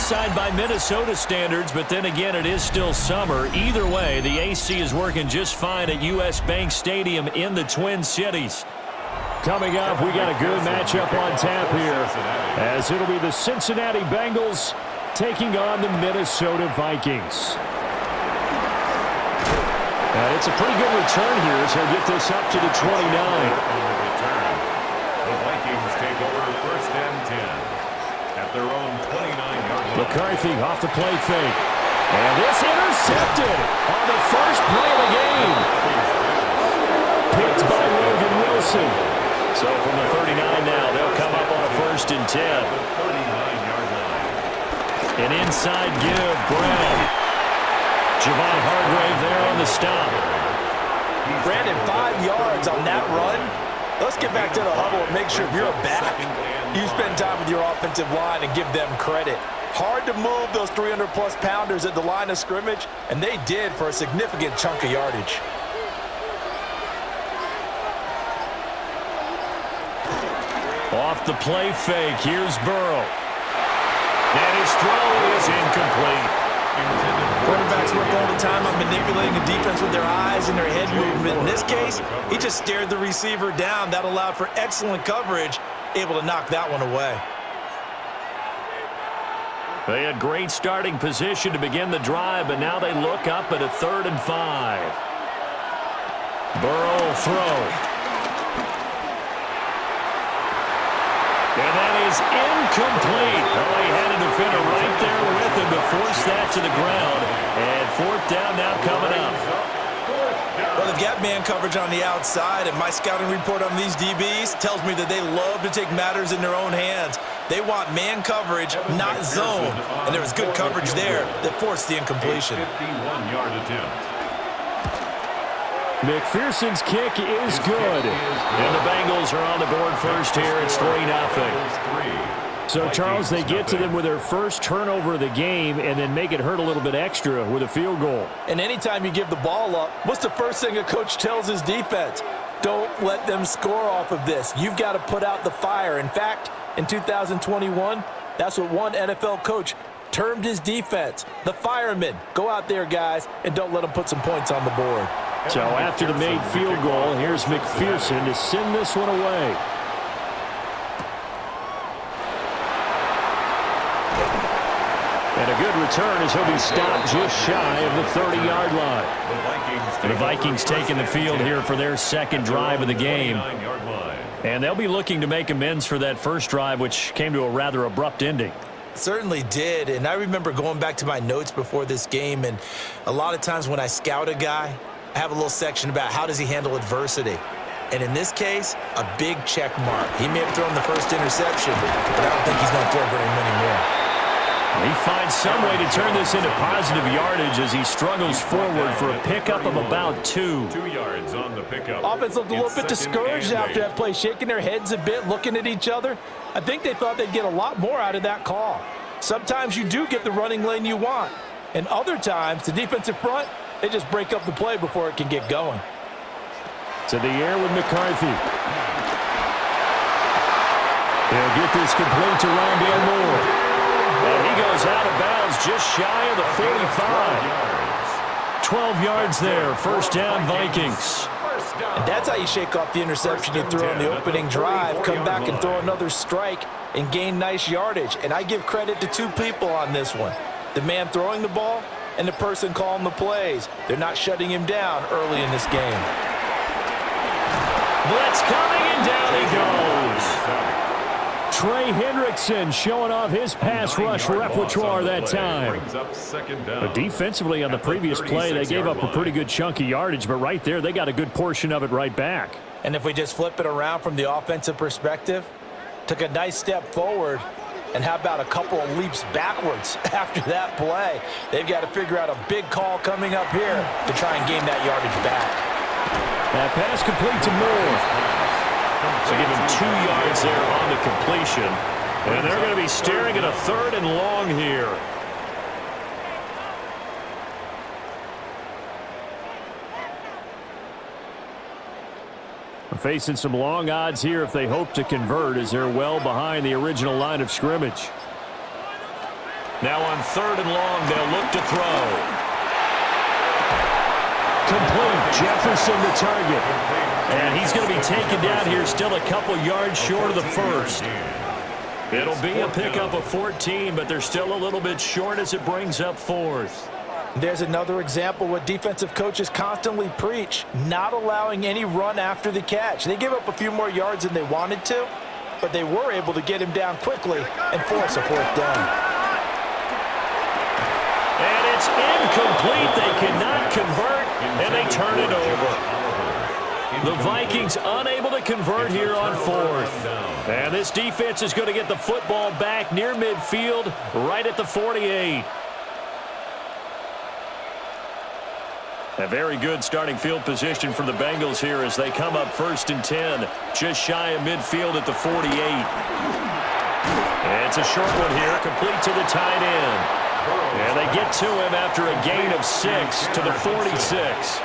outside by Minnesota standards, but then again, it is still summer. Either way, the AC is working just fine at U.S. Bank Stadium in the Twin Cities. Coming up, we got a good matchup on tap here, as it'll be the Cincinnati Bengals taking on the Minnesota Vikings. It's a pretty good return here as he'll get this up to the 29. The Vikings take over first and 10 at their own 29-yard line. McCarthy off the play fake. And this intercepted on the first play of the game. Picked by Logan Wilson. So from the 39 now, they'll come up on a first and 10. 39-yard line. An inside give, Brown. Javon Hargrave there on the stop. Brandon, 5 yards on that run. Let's get back to the huddle and make sure if you're a back, you spend time with your offensive line and give them credit. Hard to move those 300-plus pounders at the line of scrimmage, and they did for a significant chunk of yardage. Off the play fake, here's Burrow. And his throw is incomplete. Quarterbacks work all the time on manipulating the defense with their eyes and their head movement. In this case, he just stared the receiver down. That allowed for excellent coverage, able to knock that one away. They had great starting position to begin the drive, but now they look up at a 3rd and 5. Burrow will throw. And that is incomplete. Oh, he had a defender right there with him to force that to the ground. And 4th down now coming up. Well, they've got man coverage on the outside, and my scouting report on these DBs tells me that they love to take matters in their own hands. They want man coverage, not zone. And there was good coverage there that forced the incompletion. 51-yard attempt. McPherson's kick is good. And the Bengals are on the board first here. It's 3-0. So, Charles, they get to them with their first turnover of the game and then make it hurt a little bit extra with a field goal. And anytime you give the ball up, what's the first thing a coach tells his defense? Don't let them score off of this. You've got to put out the fire. In fact, in 2021, that's what one NFL coach termed his defense, the firemen. Go out there, guys, and don't let them put some points on the board. So after the made field goal, here's McPherson to send this one away. And a good return as he'll be stopped just shy of the 30-yard line. The Vikings taking the field here for their second drive of the game. And they'll be looking to make amends for that first drive, which came to a rather abrupt ending. Certainly did, and I remember going back to my notes before this game, and a lot of times when I scout a guy, I have a little section about how does he handle adversity. And in this case, a big check mark. He may have thrown the first interception, but I don't think he's going to throw very many more. He finds some way to turn this into positive yardage as he struggles forward for a pickup of about 2. 2 yards on the pickup. Offense looked a little bit discouraged after that play, shaking their heads a bit, looking at each other. I think they thought they'd get a lot more out of that call. Sometimes you do get the running lane you want, and other times, the defensive front, they just break up the play before it can get going. To the air with McCarthy. He'll get this complete to Rondale Moore. And he goes out of bounds just shy of the 45. 12 yards there. First down, Vikings. And that's how you shake off the interception you threw on the opening drive, come back and throw another strike and gain nice yardage. And I give credit to 2 people on this one. The man throwing the ball and the person calling the plays. They're not shutting him down early in this game. Blitz coming, and down he goes. Trey Hendrickson showing off his pass rush repertoire that time. But defensively on the previous play, they gave up a pretty good chunk of yardage, but right there, they got a good portion of it right back. And if we just flip it around from the offensive perspective, took a nice step forward, and how about a couple of leaps backwards after that play? They've got to figure out a big call coming up here to try and gain that yardage back. That pass complete to Moore. So give him 2 yards there on the completion. And they're going to be staring at a 3rd and long here. Facing some long odds here if they hope to convert, as they're well behind the original line of scrimmage. Now on 3rd and long, they'll look to throw. Complete. Jefferson the target. And he's going to be taken down here, still a couple yards short of the first. It'll be a pickup of 14, but they're still a little bit short as it brings up 4th. There's another example what defensive coaches constantly preach, not allowing any run after the catch. They gave up a few more yards than they wanted to, but they were able to get him down quickly and force a 4th down. And it's incomplete. They cannot convert, and they turn it over. The Vikings unable to convert here on 4th. And this defense is going to get the football back near midfield, right at the 48. A very good starting field position for the Bengals here as they come up 1st and 10, just shy of midfield at the 48. And it's a short one here, complete to the tight end. And they get to him after a gain of 6 to the 46.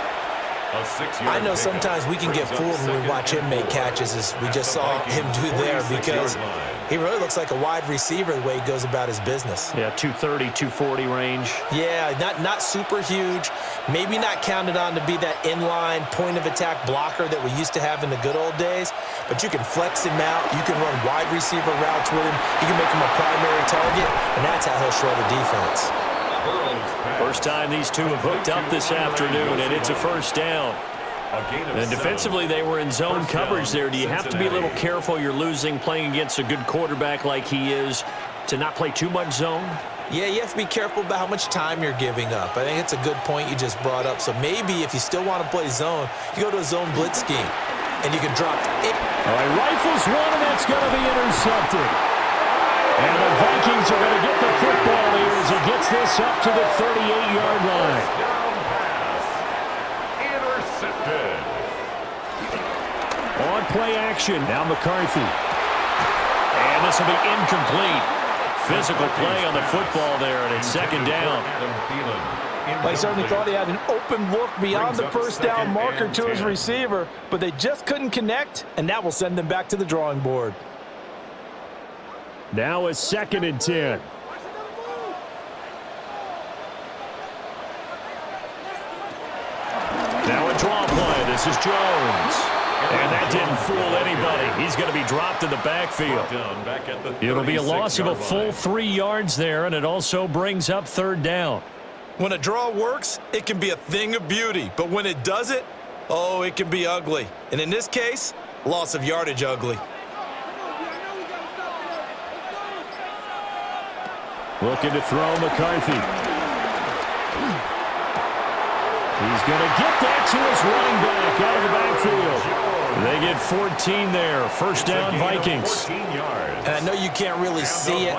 I know sometimes we can get fooled when we watch him make catches, as we just saw him do there, because he really looks like a wide receiver the way he goes about his business. Yeah, 230, 240 range. Yeah, not super huge, maybe not counted on to be that inline point-of-attack blocker that we used to have in the good old days, but you can flex him out, you can run wide receiver routes with him, you can make him a primary target, and that's how he'll shred a defense. First time these two have hooked up this afternoon, and it's a 1st down. And defensively, they were in zone coverage there. Do you have to be a little careful? You're losing, playing against a good quarterback like he is, to not play too much zone? Yeah, you have to be careful about how much time you're giving up. I think it's a good point you just brought up. So maybe if you still want to play zone, you go to a zone blitz scheme, and you can drop it. All right, rifles one, and that's going to be intercepted. And the Vikings are going to get the football here as he gets this up to the 38-yard line. Intercepted. On play action, now McCarthy. And this will be incomplete. Physical play on the football there, and it's 2nd down. I certainly thought he had an open look beyond the 1st down marker to his receiver, but they just couldn't connect, and that will send them back to the drawing board. Now it's 2nd and 10. Now a draw play. This is Jones. And that didn't fool anybody. He's going to be dropped in the backfield. It'll be a loss of a full 3 yards there, and it also brings up 3rd down. When a draw works, it can be a thing of beauty, but when it doesn't, oh, it can be ugly. And in this case, loss of yardage ugly. Looking to throw McCarthy. He's going to get that to his running back out of the backfield. They get 14 there. 1st down, Vikings. And I know you can't really see it,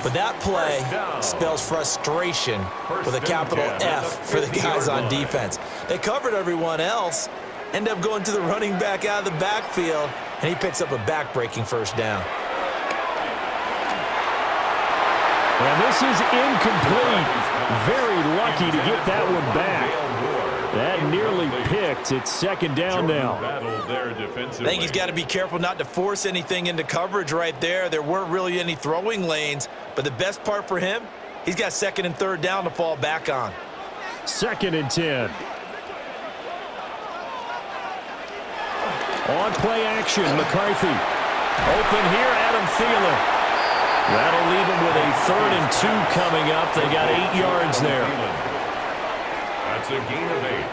but that play spells frustration with a capital F for the guys on defense. They covered everyone else, end up going to the running back out of the backfield, and he picks up a back-breaking 1st down. And this is incomplete. Very lucky to get that one back. That nearly picked. It's 2nd down now. I think he's got to be careful not to force anything into coverage right there. There weren't really any throwing lanes, but the best part for him, he's got 2nd and 3rd down to fall back on. 2nd and 10. On play action, McCarthy. Open here, Adam Thielen. That'll leave him with a 3rd and 2 coming up. They got 8 yards there. That's a gain of 8.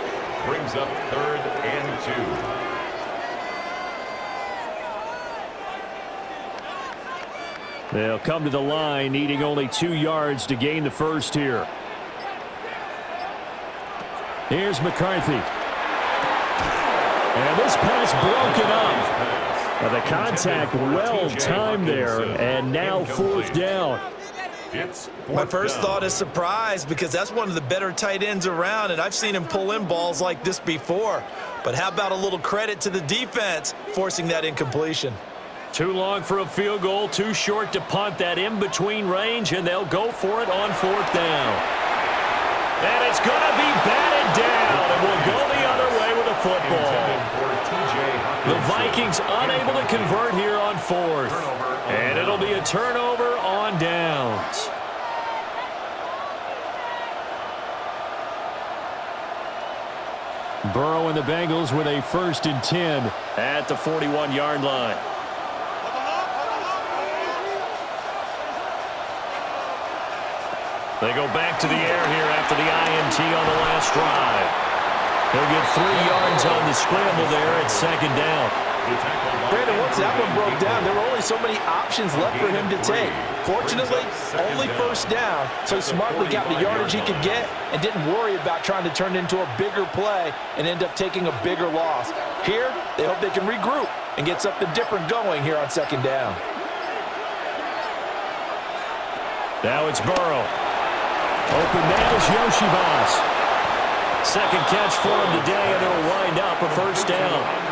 Brings up 3rd and 2. They'll come to the line, needing only 2 yards to gain the 1st here. Here's McCarthy. And this pass broken up. Now the contact well-timed there, and now 4th down. My first thought is surprise, because that's one of the better tight ends around, and I've seen him pull in balls like this before. But how about a little credit to the defense forcing that incompletion? Too long for a field goal, too short to punt. That in-between range, and they'll go for it on 4th down. And it's going to be batted down, and we'll go the other way with a football. The Vikings unable to convert here on 4th. And it'll be a turnover on downs. Burrow and the Bengals with a 1st and 10 at the 41-yard line. They go back to the air here after the INT on the last drive. He'll get 3 yards on the scramble there at 2nd down. Brandon, once that one broke down, there were only so many options left for him to take. Fortunately, only 1st down, so he smartly got the yardage he could get and didn't worry about trying to turn it into a bigger play and end up taking a bigger loss. Here, they hope they can regroup and get something different going here on 2nd down. Now it's Burrow. Open man is Yoshivas. 2nd catch for him today, and it'll wind up a 1st down.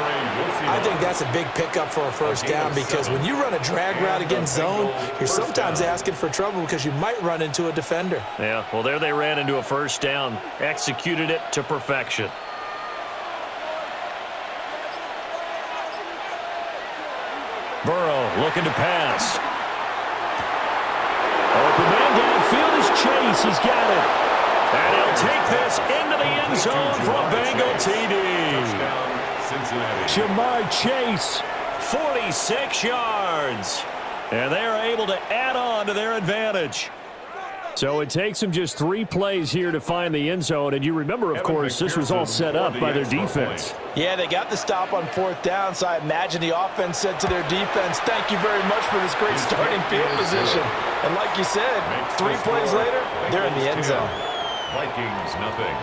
I think that's a big pickup for a 1st down because when you run a drag route against zone, you're sometimes asking for trouble because you might run into a defender. Yeah, well, there they ran into a 1st down, executed it to perfection. Burrow looking to pass. Open man downfield is Chase. He's got it. And he'll take this into the end zone for a Bengal TD. Jamar Chase, 46 yards. And they are able to add on to their advantage. So it takes them just 3 plays here to find the end zone. And you remember, of course, this was all set up by their defense. Yeah, they got the stop on 4th down, so I imagine the offense said to their defense, thank you very much for this great starting field position. And like you said, 3 plays later, they're in the end zone. Vikings, nothing.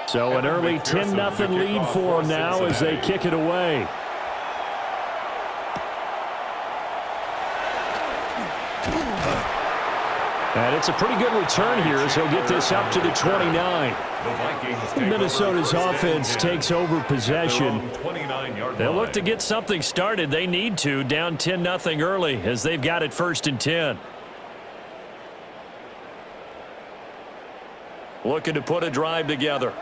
So an early 10-0 lead for them now as they kick it away. And it's a pretty good return here as he'll get this up to the 29. Minnesota's offense takes over possession. They'll look to get something started. They need to, down 10-0 early as they've got it 1st and 10. Looking to put a drive together.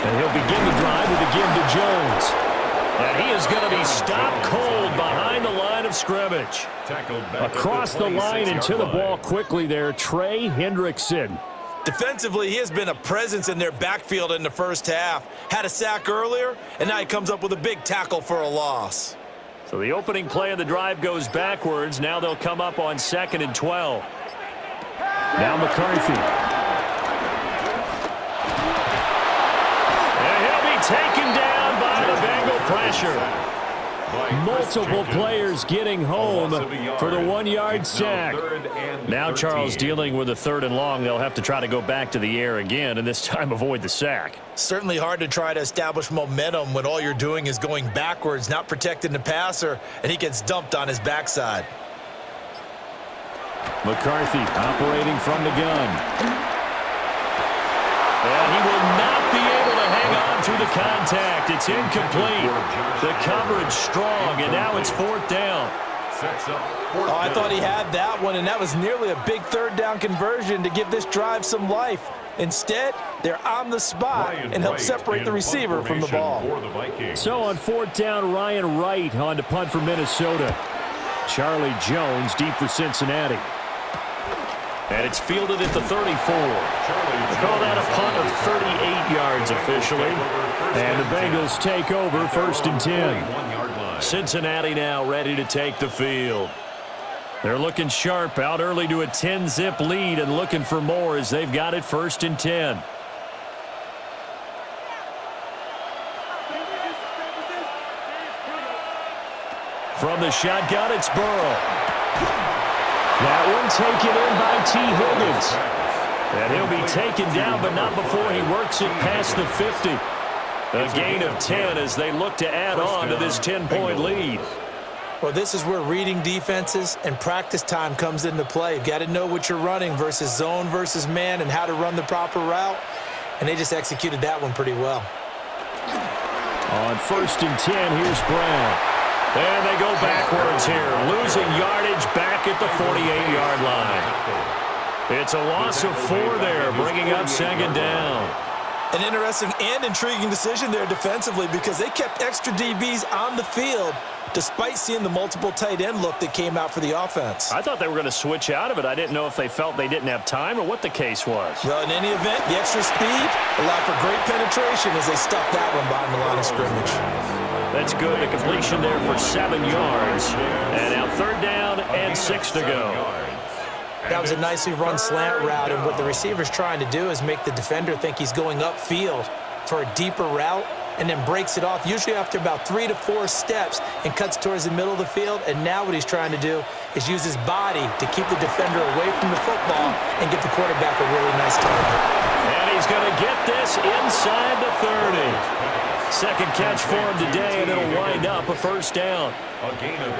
And he'll begin the drive with a give to Jones. And he is going to be stopped cold behind the line of scrimmage. Across the line and to the ball quickly there, Trey Hendrickson. Defensively, he has been a presence in their backfield in the 1st half. Had a sack earlier, and now he comes up with a big tackle for a loss. So the opening play of the drive goes backwards. Now they'll come up on 2nd and 12. Now McCarthy. And he'll be taken down by the Bengal pressure. Multiple players getting home for the 1-yard sack. Now Charles dealing with a 3rd and long. They'll have to try to go back to the air again and this time avoid the sack. Certainly hard to try to establish momentum when all you're doing is going backwards, not protecting the passer, and he gets dumped on his backside. McCarthy operating from the gun. And he will not be able to hang on through the contact. It's incomplete. The coverage strong, and now it's 4th down. Oh, I thought he had that one, and that was nearly a big 3rd down conversion to give this drive some life. Instead, they're on the spot and help separate the receiver from the ball. So on 4th down, Ryan Wright on to punt for Minnesota. Charlie Jones deep for Cincinnati. And it's fielded at the 34. They call that a punt of 38 yards officially. And the Bengals take over 1st and 10. Cincinnati now ready to take the field. They're looking sharp, out early to a 10-zip lead and looking for more as they've got it 1st and 10. From the shotgun, it's Burrow. That one taken in by T. Higgins. And he'll be taken down, but not before he works it past the 50. A gain of 10 as they look to add on to this 10-point lead. Well, this is where reading defenses and practice time comes into play. You've got to know what you're running versus zone versus man and how to run the proper route. And they just executed that one pretty well. On 1st and 10, here's Brown. And they go backwards here, losing yardage back at the 48-yard line. It's a loss of 4 there, bringing up second down. An interesting and intriguing decision there defensively because they kept extra DBs on the field despite seeing the multiple tight end look that came out for the offense. I thought they were going to switch out of it. I didn't know if they felt they didn't have time or what the case was. Well, in any event, the extra speed allowed for great penetration as they stuffed that one behind the line of scrimmage. That's good. The completion there for 7 yards. And now third down and 6 to go. That was a nicely run slant route, and what the receiver's trying to do is make the defender think he's going upfield for a deeper route and then breaks it off, usually after about 3 to 4 steps, and cuts towards the middle of the field. And now what he's trying to do is use his body to keep the defender away from the football and get the quarterback a really nice target. And he's going to get this inside the 30. Second catch for him today, and it'll wind up a first down.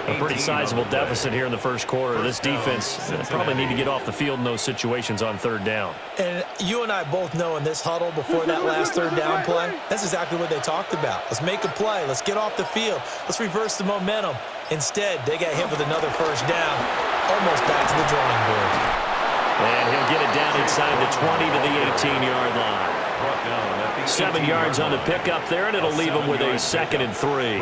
A pretty sizable deficit here in the first quarter. This defense probably need to get off the field in those situations on third down. And you and I both know in this huddle before that last third down play, that's exactly what they talked about. Let's make a play. Let's get off the field. Let's reverse the momentum. Instead, they got hit with another first down, almost back to the drawing board. And he'll get it down inside the 20 to the 18-yard line. 7 yards on the pickup there, and it'll leave him with a 2nd and 3.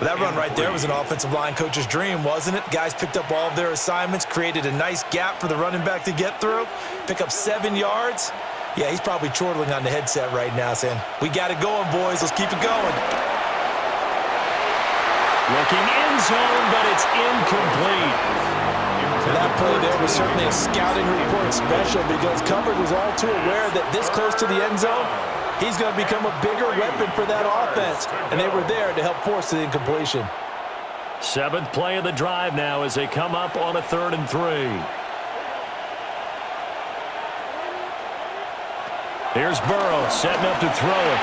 That run right there was an offensive line coach's dream, wasn't it? Guys picked up all of their assignments, created a nice gap for the running back to get through, pick up 7 yards. Yeah, he's probably chortling on the headset right now saying, we got it going, boys. Let's keep it going. Looking end zone, but it's incomplete. That play there was certainly a scouting report special because Covered was all too aware that this close to the end zone, he's going to become a bigger weapon for that offense, and they were there to help force the incompletion. 7th play of the drive now as they come up on a 3rd and 3. Here's Burrow setting up to throw it.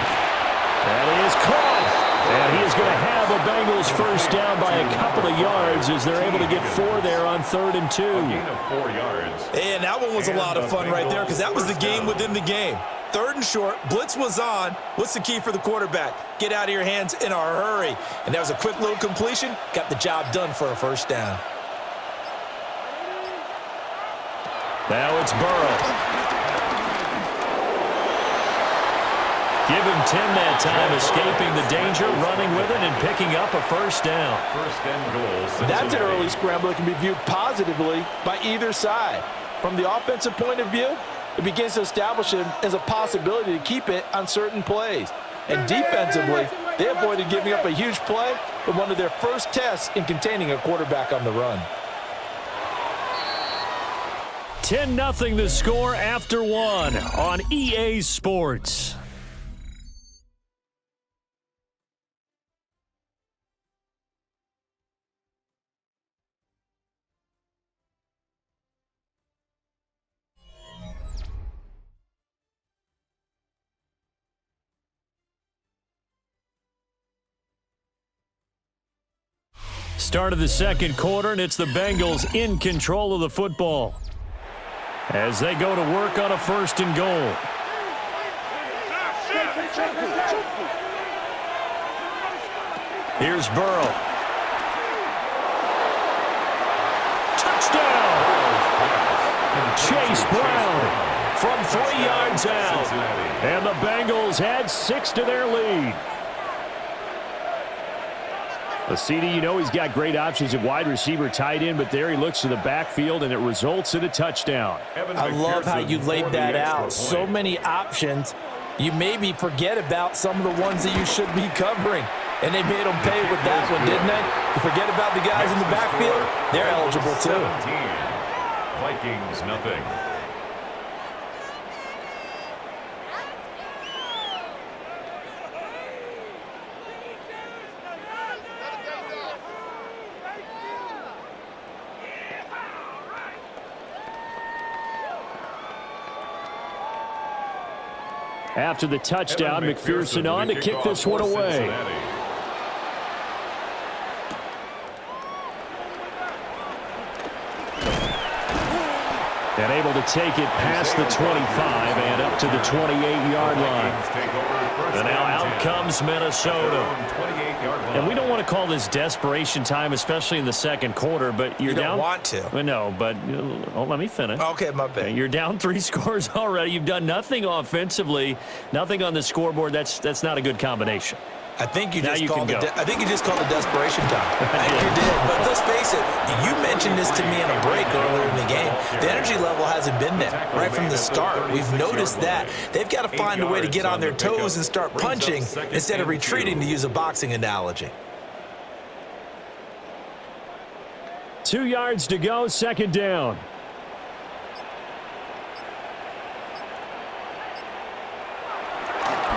And he is caught. And he is going to have a Bengals first down by a couple of yards as they're able to get 4 there on 3rd and 2. A gain of 4 yards. And that one was a lot of fun right there because that was the game within the game. 3rd and short, blitz was on. What's the key for the quarterback? Get out of your hands in a hurry. And that was a quick little completion. Got the job done for a first down. Now it's Burrow. Give him 10 that time, escaping the danger, running with it, and picking up a first down. First and goal. That's an early scramble that can be viewed positively by either side. From the offensive point of view, it begins to establish him as a possibility to keep it on certain plays. And defensively, they avoided giving up a huge play with one of their first tests in containing a quarterback on the run. 10-0 the score after 1 on EA Sports. Start of the second quarter, and it's the Bengals in control of the football as they go to work on a 1st and goal. Here's Burrow. Touchdown! Chase Brown from 3 yards out. And the Bengals add 6 to their lead. CD, you know he's got great options at wide receiver, tight end, but there he looks to the backfield, and it results in a touchdown. I love how you laid that out. So many options. You maybe forget about some of the ones that you should be covering. And they made them pay with that one, didn't they? You forget about the guys in the backfield. They're eligible, too. Vikings, nothing. After the touchdown, McPherson on to kick this one away. And able to take it past the 25 and up to the 28-yard line. And now out comes Minnesota. And we don't want to call this desperation time, especially in the second quarter, but you're down. You don't want to. Well, no, but let me finish. Okay, my bad. You're down 3 scores already. You've done nothing offensively, nothing on the scoreboard. That's not a good combination. I think you just called it desperation time. I think you did. But let's face it, you mentioned this to me in a break earlier in the game. The energy level hasn't been there right from the start. We've noticed that. They've got to find a way to get on their toes and start punching instead of retreating, to use a boxing analogy. 2 yards to go, second down.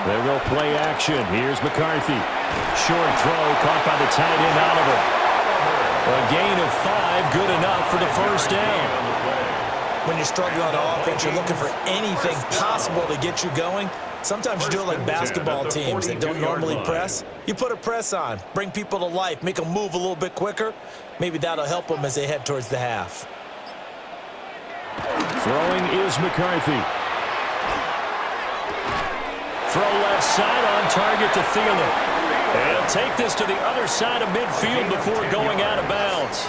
They will play action. Here's McCarthy. Short throw caught by the tight end Oliver. A gain of 5, good enough for the first down. When you're struggling on offense, you're looking for anything possible to get you going. Sometimes you do it like basketball teams that don't normally press. You put a press on, bring people to life, make them move a little bit quicker. Maybe that'll help them as they head towards the half. Throwing is McCarthy. Throw left side on target to Thielen. And he'll take this to the other side of midfield before going out of bounds.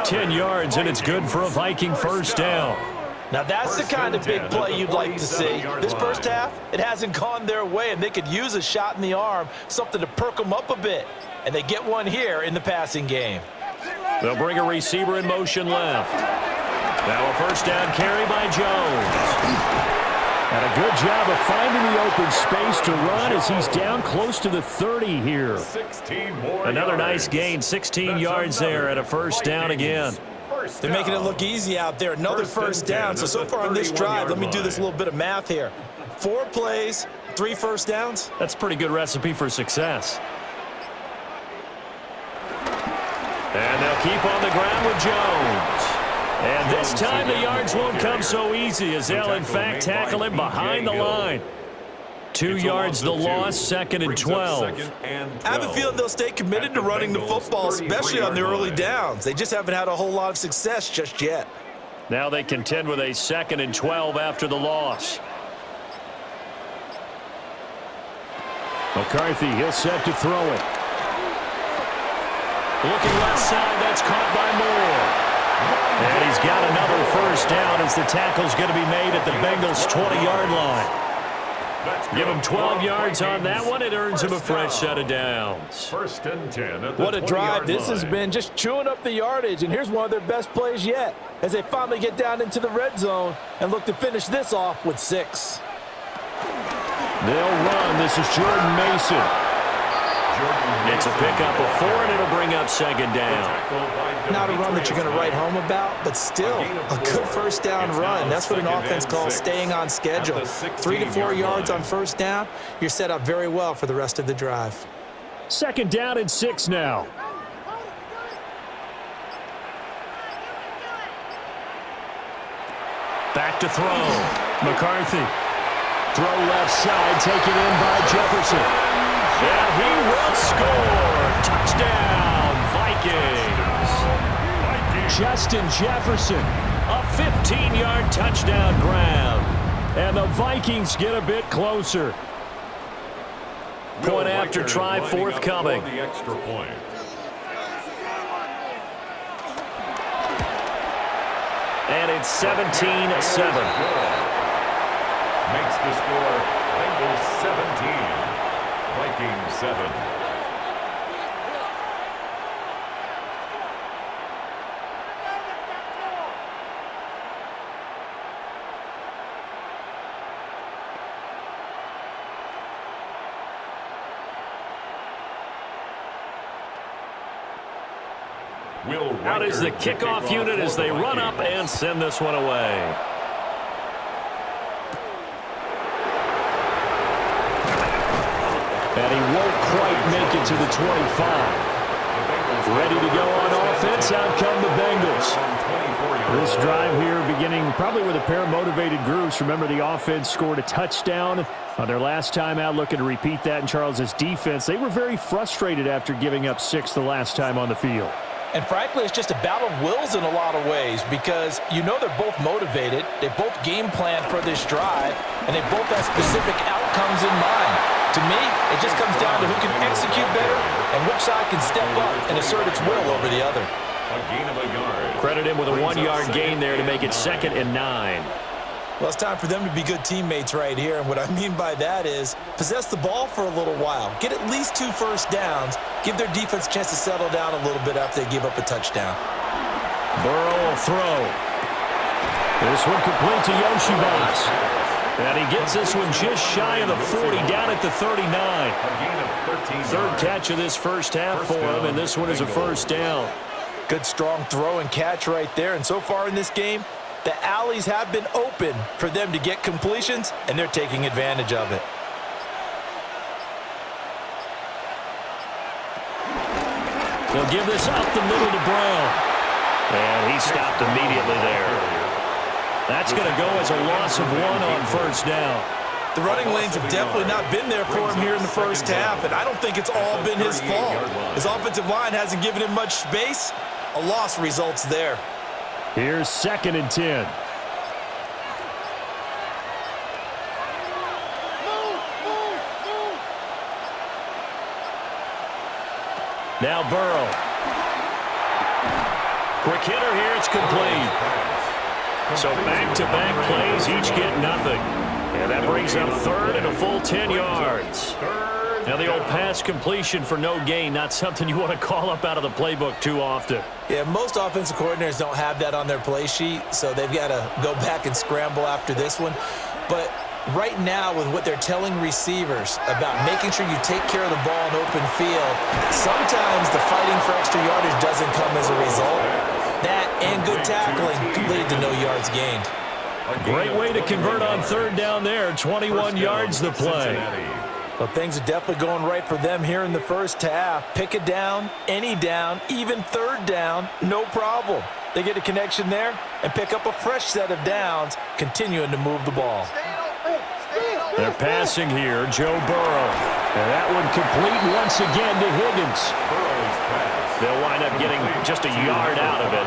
10 yards, and it's good for a Viking first down. Now that's the kind of big play you'd like to see. This first half, it hasn't gone their way, and they could use a shot in the arm, something to perk them up a bit. And they get one here in the passing game. They'll bring a receiver in motion left. Now a first down carry by Jones. And a good job of finding the open space to run as he's down close to the 30 here. Another nice gain, 16 yards there at a first down again. They're making it look easy out there. Another first down. So far on this drive, let me do this little bit of math here. 4 plays, 3 first downs. That's a pretty good recipe for success. And they'll keep on the ground with Jones. And this time the yards won't come so easy as they'll, in fact, tackle him behind the line. 2 yards the loss, second and 12. I have a feeling they'll stay committed to running the football, especially on the early downs. They just haven't had a whole lot of success just yet. Now they contend with a second and 12 after the loss. McCarthy, he'll set to throw it. Looking left side, that's caught by Moore. And he's got another first down as the tackle's going to be made at the Bengals' 20-yard line. Give him 12 yards on that one. It earns him a fresh set of downs. First and 10 at the What a drive this has line. been, just chewing up the yardage. And here's one of their best plays yet as they finally get down into the red zone and look to finish this off with 6. They'll run. This is Jordan Mason. It's a pickup of 4, and it'll bring up second down. Not a run that you're going to write home about, but still a good first down run. That's what an offense calls staying on schedule. 3 to 4 yards on first down, you're set up very well for the rest of the drive. Second down and 6 now. Back to throw. McCarthy. Throw left side, taken in by Jefferson. And he will score. Touchdown, Vikings. Justin Jefferson, a 15-yard touchdown grab. And the Vikings get a bit closer. Point after try forthcoming. The extra point. And it's 17-7. Makes the score Bengals 17. Vikings 7. Out is the kickoff unit as they run up and send this one away. And he won't quite make it to the 25. Ready to go on offense. Out come the Bengals. This drive here beginning probably with a pair of motivated groups. Remember, the offense scored a touchdown on their last time out, looking to repeat that in Charles's defense. They were very frustrated after giving up 6 the last time on the field. And frankly, it's just a battle of wills in a lot of ways because you know they're both motivated, they both game plan for this drive, and they both have specific outcomes in mind. To me, it just comes down to who can execute better and which side can step up and assert its will over the other. A gain of a yard. Credit him with a 1-yard gain there to make it 2nd and 9. Well, it's time for them to be good teammates right here, and what I mean by that is possess the ball for a little while, get at least 2 first downs, give their defense a chance to settle down a little bit after they give up a touchdown. Burrow will throw. This one complete to Yoshibas. And he gets this one just shy of the 40, down at the 39. Third catch of this first half for him, and this one is a first down. Good, strong throw and catch right there, and so far in this game, the alleys have been open for them to get completions, and they're taking advantage of it. They'll give this up the middle to Brown. And he stopped immediately there. That's going to go as a loss of 1 on first down. The running lanes have definitely not been there for him here in the first half, and I don't think it's all been his fault. His offensive line hasn't given him much space. A loss results there. Here's 2nd and 10. Now Burrow. Quick hitter here, it's complete. So back-to-back plays, each get nothing. And that brings up 3rd and a full 10 yards. Now the old pass completion for no gain, not something you want to call up out of the playbook too often. Yeah, most offensive coordinators don't have that on their play sheet, so they've got to go back and scramble after this one. But right now, with what they're telling receivers about making sure you take care of the ball in open field, sometimes the fighting for extra yardage doesn't come as a result. That and good tackling can lead to no yards gained. Great way to convert on 3rd down there. 21 yards the play. Well, things are definitely going right for them here in the first half. Pick a down, any down, even 3rd down, no problem. They get a connection there and pick up a fresh set of downs, continuing to move the ball. They're passing here, Joe Burrow. And that one complete once again to Higgins. They'll wind up getting just a yard out of it.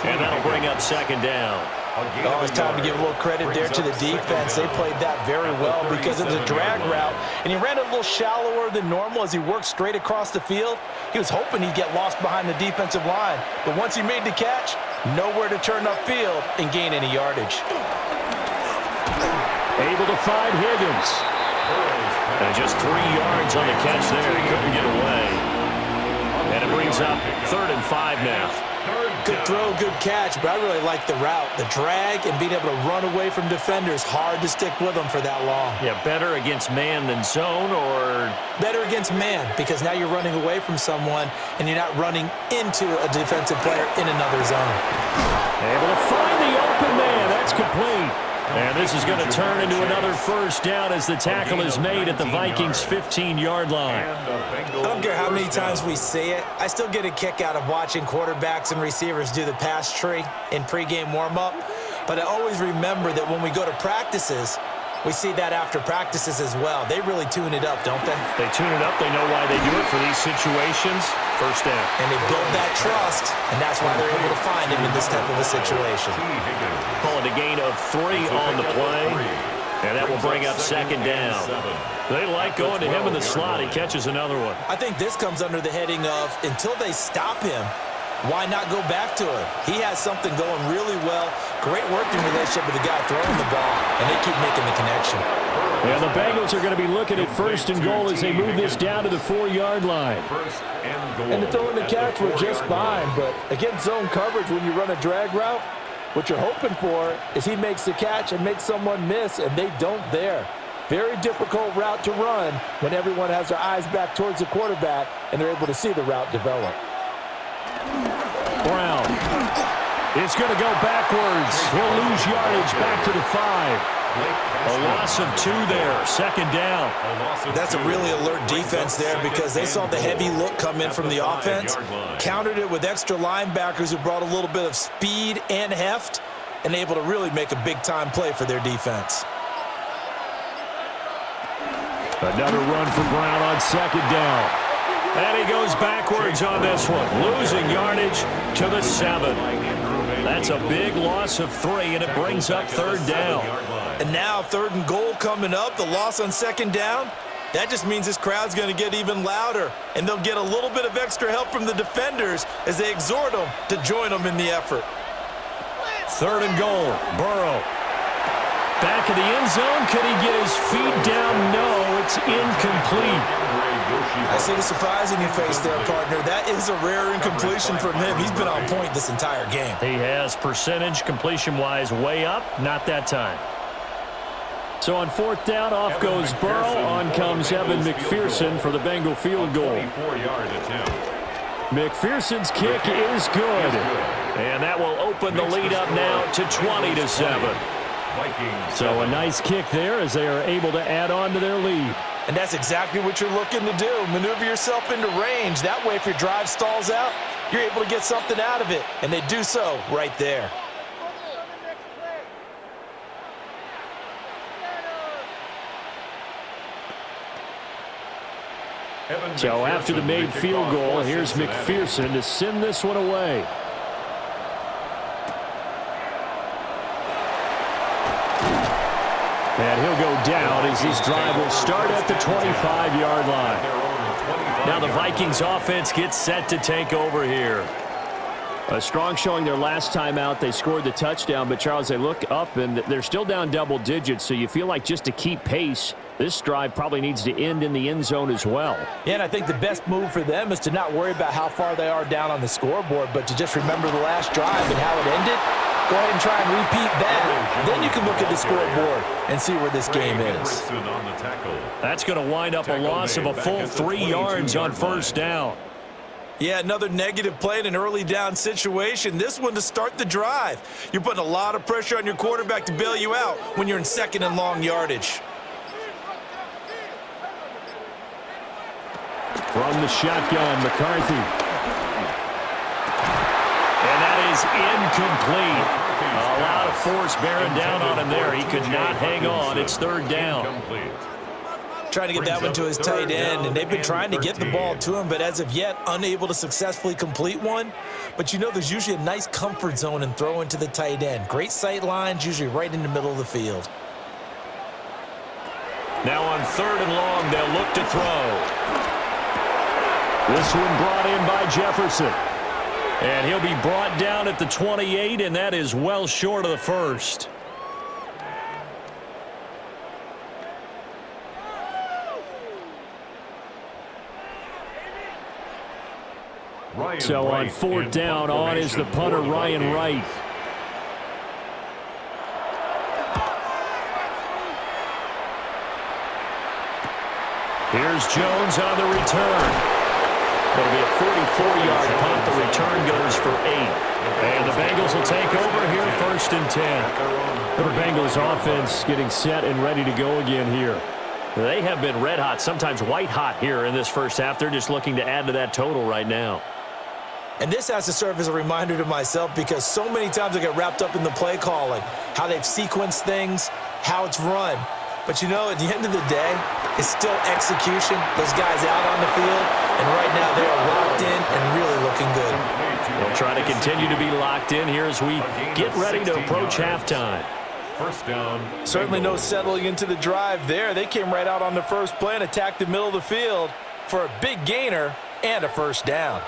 And that'll bring up 2nd down. Oh, it's time to give a little credit there to the defense. They played that very well because it was a drag route, and he ran it a little shallower than normal as he worked straight across the field. He was hoping he'd get lost behind the defensive line, but once he made the catch, nowhere to turn upfield and gain any yardage. Able to find Higgins. And just 3 yards on the catch there. He couldn't get away. And it brings up 3rd and 5 now. Good throw, good catch, but I really like the route. The drag and being able to run away from defenders, hard to stick with them for that long. Yeah, better against man than zone, or? Better against man, because now you're running away from someone and you're not running into a defensive player in another zone. Able to find the open man. That's complete. And this is going to turn into another first down as the tackle is made at the Vikings' 15-yard line. I don't care how many times we see it. I still get a kick out of watching quarterbacks and receivers do the pass tree in pregame warm-up. But I always remember that when we go to practices, we see that after practices as well. They really tune it up, don't they? They tune it up. They know why they do it for these situations. First down. And they build that trust, and that's why they're able to find him in this type of a situation. Calling a gain of 3 on the play, and that will bring up 2nd down. They like going to him in the slot. He catches another one. I think this comes under the heading of until they stop him, why not go back to him? He has something going really well. Great working relationship with the guy throwing the ball, and they keep making the connection. And the Bengals are going to be looking at 1st and goal as they move this down to the 4-yard line. And the throw and the catch were just fine, but against zone coverage when you run a drag route, what you're hoping for is he makes the catch and makes someone miss, and they don't there. Very difficult route to run when everyone has their eyes back towards the quarterback and they're able to see the route develop. Brown is going to go backwards. He'll lose yardage back to the 5. A loss of 2 there. 2nd down. That's a really alert defense there because they saw the heavy look come in from the offense, countered it with extra linebackers who brought a little bit of speed and heft, and able to really make a big-time play for their defense. Another run for Brown on 2nd down. And he goes backwards on this one, losing yardage to the 7. That's a big loss of 3, and it brings up 3rd down. And now 3rd and goal coming up, the loss on 2nd down. That just means this crowd's going to get even louder, and they'll get a little bit of extra help from the defenders as they exhort them to join them in the effort. 3rd and goal, Burrow. Back of the end zone, could he get his feet down? No, it's incomplete. I see the surprise in your face there, partner. That is a rare incompletion from him. He's been on point this entire game. He has percentage completion-wise way up, not that time. So on 4th down, off goes Burrow. On comes Evan McPherson for the Bengal field goal. McPherson's kick is good. And that will open the lead up now to 20-7. So a nice kick there as they are able to add on to their lead. And that's exactly what you're looking to do. Maneuver yourself into range. That way, if your drive stalls out, you're able to get something out of it. And they do so right there. So after the made field goal, here's McPherson to send this one away. And he'll go down as this drive will start at the 25-yard line. Now the Vikings offense gets set to take over here. A strong showing their last time out. They scored the touchdown, but Charles, they look up and they're still down double digits, so you feel like just to keep pace, this drive probably needs to end in the end zone as well. Yeah, and I think the best move for them is to not worry about how far they are down on the scoreboard, but to just remember the last drive and how it ended. Go ahead and try and repeat that. Then you can look at the scoreboard and see where this game is. That's going to wind up a loss of a full 3 yards on 1st down. Yeah, another negative play in an early down situation. This one to start the drive. You're putting a lot of pressure on your quarterback to bail you out when you're in 2nd and long yardage. From the shotgun, McCarthy. And that is incomplete. A lot of force bearing down on him there. He could not hang on. It's 3rd down. Trying to get that one to his tight end, and they've been trying to get the ball to him, but as of yet, unable to successfully complete one. But you know, there's usually a nice comfort zone in throwing to the tight end. Great sight lines, usually right in the middle of the field. Now on 3rd and long, they'll look to throw. This one brought in by Jefferson. And he'll be brought down at the 28, and that is well short of the 1st. So on 4th down, on is the punter, Ryan Wright. Here's Jones on the return. It'll be a 44-yard punt. The return goes for 8. And the Bengals will take over here, 1st and 10. The Bengals offense getting set and ready to go again here. They have been red hot, sometimes white hot here in this first half. They're just looking to add to that total right now. And this has to serve as a reminder to myself because so many times I get wrapped up in the play calling, how they've sequenced things, how it's run. But, you know, at the end of the day, it's still execution. Those guys out on the field, and right now they are locked in and really looking good. We'll try to continue to be locked in here as we get ready to approach halftime. 1st down. Certainly no settling into the drive there. They came right out on the first play and attacked the middle of the field for a big gainer and a 1st down.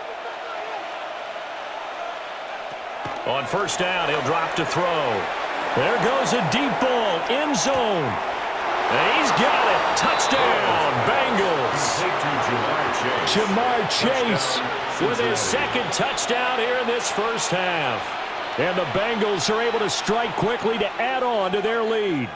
On 1st down, he'll drop to throw. There goes a deep ball, end zone. And he's got it. Touchdown, Bengals. Jamar Chase with his 2nd touchdown here in this first half. And the Bengals are able to strike quickly to add on to their lead.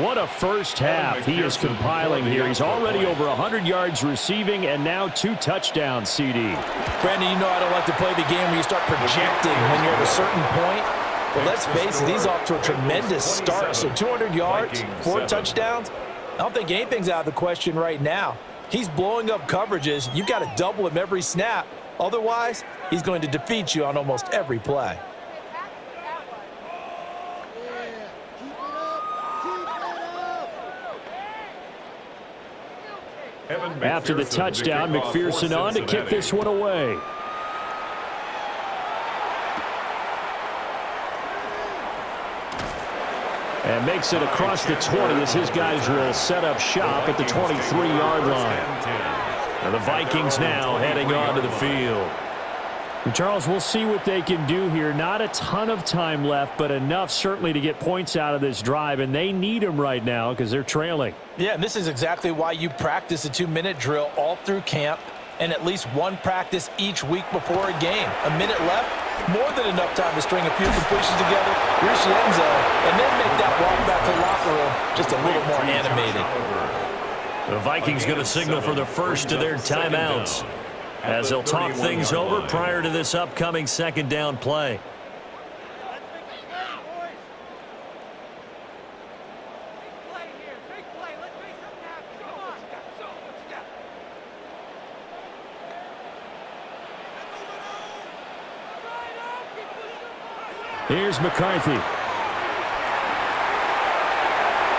What a first half he is compiling here. He's already over 100 yards receiving and now 2 touchdowns, CD. Brandon, you know I don't like to play the game where you start projecting when you're at a certain point. But let's face it, he's off to a tremendous start. So 200 yards, 4 touchdowns. I don't think anything's out of the question right now. He's blowing up coverages. You've got to double him every snap. Otherwise, he's going to defeat you on almost every play. After the touchdown, McPherson on to kick this one away. And makes it across the 20 as his guys will set up shop at the 23-yard line. And the Vikings now heading onto the field. And Charles, we'll see what they can do here. Not a ton of time left, but enough certainly to get points out of this drive, and they need them right now because they're trailing. Yeah, and this is exactly why you practice a 2-minute drill all through camp and at least one practice each week before a game. A minute left, more than enough time to string a few completions together, reach the end zone, and then make that walk back to the locker room just a little more animated. The Vikings going to signal for the first of their timeouts as they'll talk things over prior to this upcoming second down play. Here's McCarthy.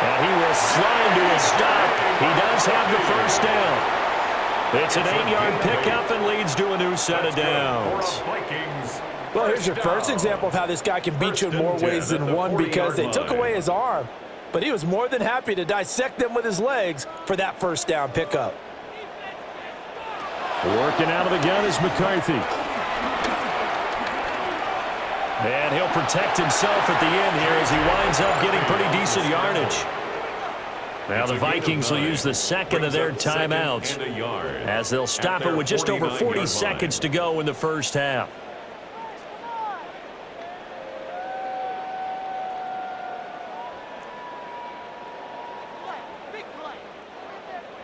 And he will slide to a stop. He does have the first down. It's an 8-yard pickup and leads to a new set of downs. Well, here's your first example of how this guy can beat you in more ways than one because they took away his arm, but he was more than happy to dissect them with his legs for that first down pickup. Working out of the gun is McCarthy. And he'll protect himself at the end here as he winds up getting pretty decent yardage. Now the Vikings will use the second of their timeouts as they'll stop it with just over 40 seconds to go in the first half.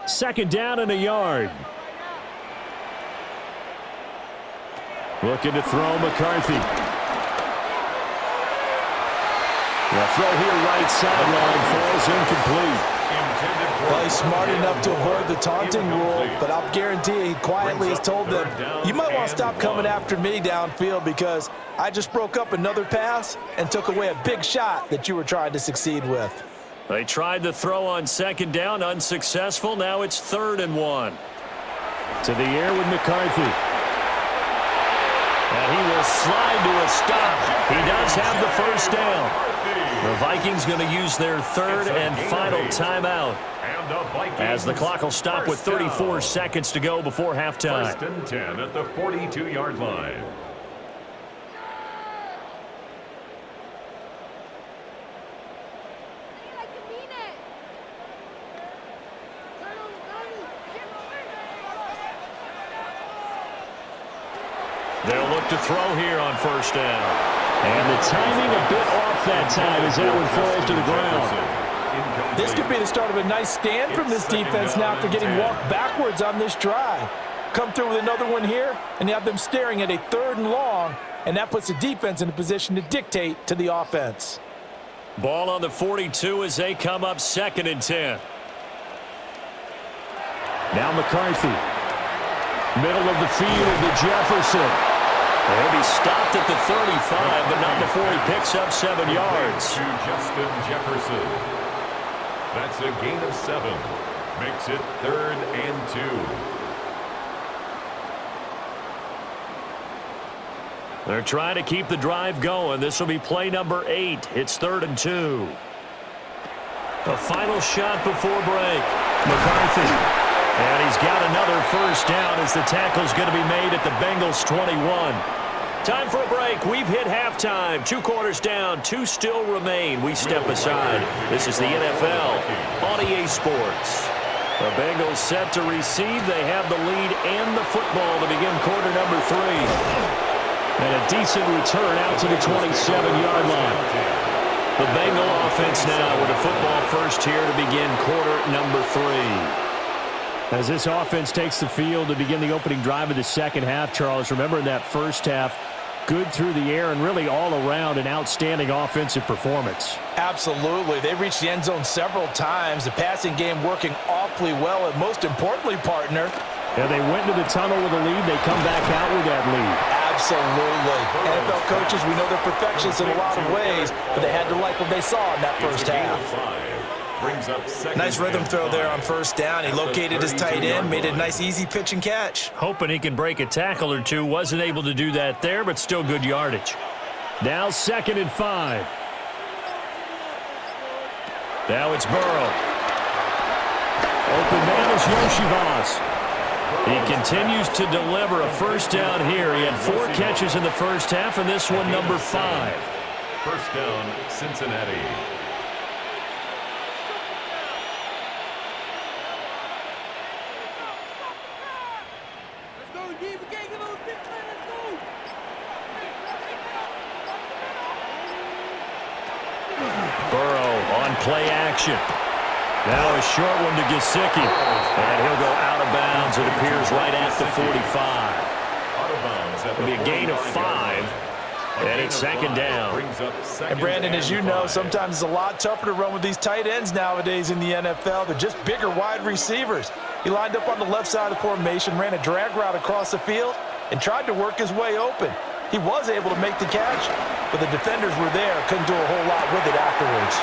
Second down and a yard. Looking to throw McCarthy. The throw here right sideline falls incomplete. Well, he's smart enough to avoid the taunting rule, but I'll guarantee he quietly has told them, you might want to stop coming after me downfield because I just broke up another pass and took away a big shot that you were trying to succeed with. They tried to throw on second down, unsuccessful. Now it's 3rd and 1. To the air with McCarthy. And he will slide to a stop. He does have the first down. The Vikings going to use their third and final timeout as the clock will stop with 34 seconds to go before halftime. 1st and 10 at the 42-yard line. They'll look to throw here on first down. And the timing a bit off that time as that one falls to the ground. This could be the start of a nice stand from this defense now after getting walked backwards on this drive. Come through with another one here, and you have them staring at a 3rd and long, and that puts the defense in a position to dictate to the offense. Ball on the 42 as they come up 2nd and 10. Now McCarthy. Middle of the field to Jefferson. He'll be stopped at the 35, but not before he picks up 7 yards. To Justin Jefferson. That's a gain of 7. Makes it 3rd and 2. They're trying to keep the drive going. This will be play number 8. It's 3rd and 2. A final shot before break. McCarthy. And he's got another first down as the tackle's going to be made at the Bengals 21. Time for a break. We've hit halftime. 2 quarters down. 2 still remain. We step aside. This is the NFL on EA Sports. The Bengals set to receive. They have the lead and the football to begin quarter number 3. And a decent return out to the 27-yard line. The Bengal offense now with a football first here to begin quarter number 3. As this offense takes the field to begin the opening drive of the second half, Charles, remember in that first half, good through the air and really all around an outstanding offensive performance. Absolutely. They reached the end zone several times. The passing game working awfully well, and most importantly, partner. Yeah, they went into the tunnel with a lead. They come back out with that lead. Absolutely. NFL coaches, we know they're perfectionists in a lot of ways, but they had to like what they saw in that first half. brings up second. Nice rhythm and throw there on 5. first down. He located his tight end, made it a nice easy pitch and catch. Hoping he can break a tackle or two. Wasn't able to do that there, but still good yardage. Now 2nd and 5. Now it's Burrow. Open man is Yoshivas. He continues to deliver a first down here. He had 4 catches in the first half, and this one number 5. First down, Cincinnati. Burrow on play action. Now a short one to Gesicki. And he'll go out of bounds, it appears, right at the 45. It'll be a gain of 5. And it's 2nd down. And Brandon, as you know, sometimes it's a lot tougher to run with these tight ends nowadays in the NFL. They're just bigger wide receivers. He lined up on the left side of the formation, ran a drag route across the field, and tried to work his way open. He was able to make the catch, but the defenders were there, couldn't do a whole lot with it afterwards.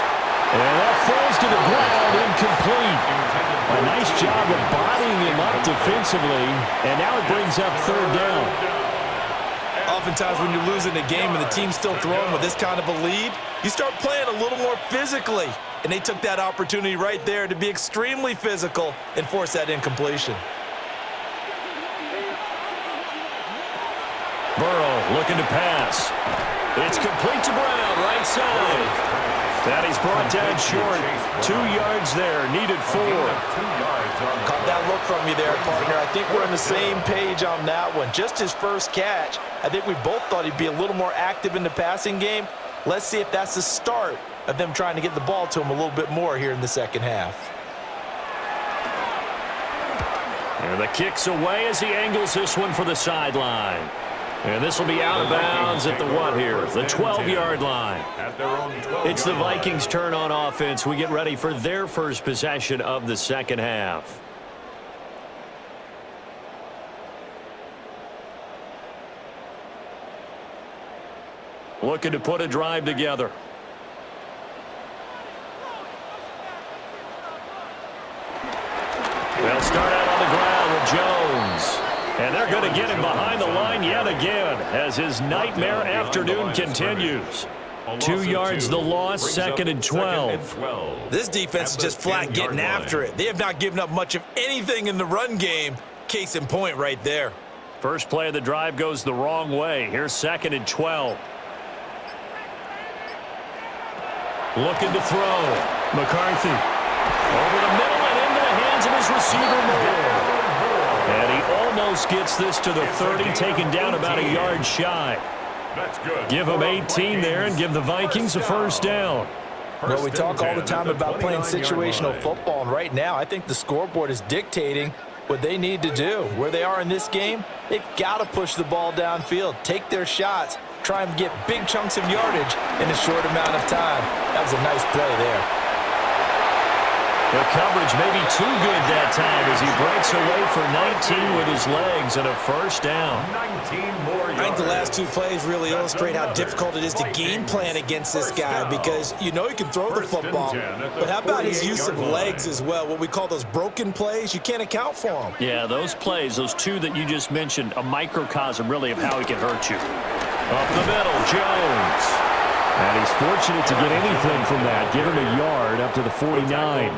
And that falls to the ground, incomplete. A nice job of bodying him up defensively, and now it brings up 3rd down. Oftentimes when you're losing a game and the team's still throwing with this kind of a lead, you start playing a little more physically. And they took that opportunity right there to be extremely physical and force that incompletion. Burrow looking to pass. It's complete to Brown, right side. That he's brought down short. 2 yards there, needed 4. Caught that look from you there, partner. I think we're on the same page on that one. Just his first catch. I think we both thought he'd be a little more active in the passing game. Let's see if that's the start of them trying to get the ball to him a little bit more here in the second half. And the kick's away as he angles this one for the sideline. And this will be out of bounds at the what here? The 12-yard line. It's the Vikings' turn on offense. We get ready for their first possession of the second half. Looking to put a drive together. They'll start out on the ground with Jones. And they're going to get him behind the line yet again as his nightmare afternoon continues. 2 yards the loss, 2nd and 12. This defense is just flat getting after it. They have not given up much of anything in the run game. Case in point right there. First play of the drive goes the wrong way. Here's 2nd and 12. Looking to throw. McCarthy over the middle and into the hands of his receiver Moore. And he almost gets this to the 30, taken down about a yard shy. Give him 18 there and give the Vikings a first down. Well, we talk all the time about playing situational football, and right now I think the scoreboard is dictating what they need to do. Where they are in this game, they've got to push the ball downfield, take their shots, try and get big chunks of yardage in a short amount of time. That was a nice play there. The coverage may be too good that time as he breaks away for 19 with his legs and a first down. 19 more yards. I think the last 2 plays really illustrate how difficult it is to game plan against this guy because you know he can throw the football, but how about his use of legs as well? What we call those broken plays, you can't account for them. Yeah, those plays, those 2 that you just mentioned, a microcosm really of how he can hurt you. Up the middle, Jones. And he's fortunate to get anything from that. Give him a yard up to the 49.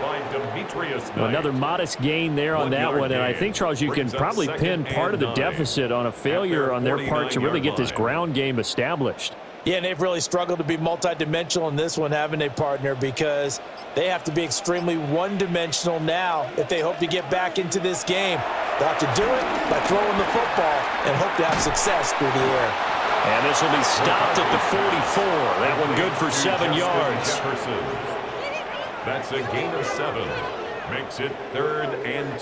Another modest gain there on that one. And I think, Charles, you can probably pin part of the deficit on a failure on their part to really get this ground game established. Yeah, and they've really struggled to be multidimensional in this one, haven't they, partner? Because they have to be extremely one-dimensional now if they hope to get back into this game. They'll have to do it by throwing the football and hope to have success through the air. And this will be stopped at the 44. That one good for 7 yards. That's a gain of 7. Makes it 3rd and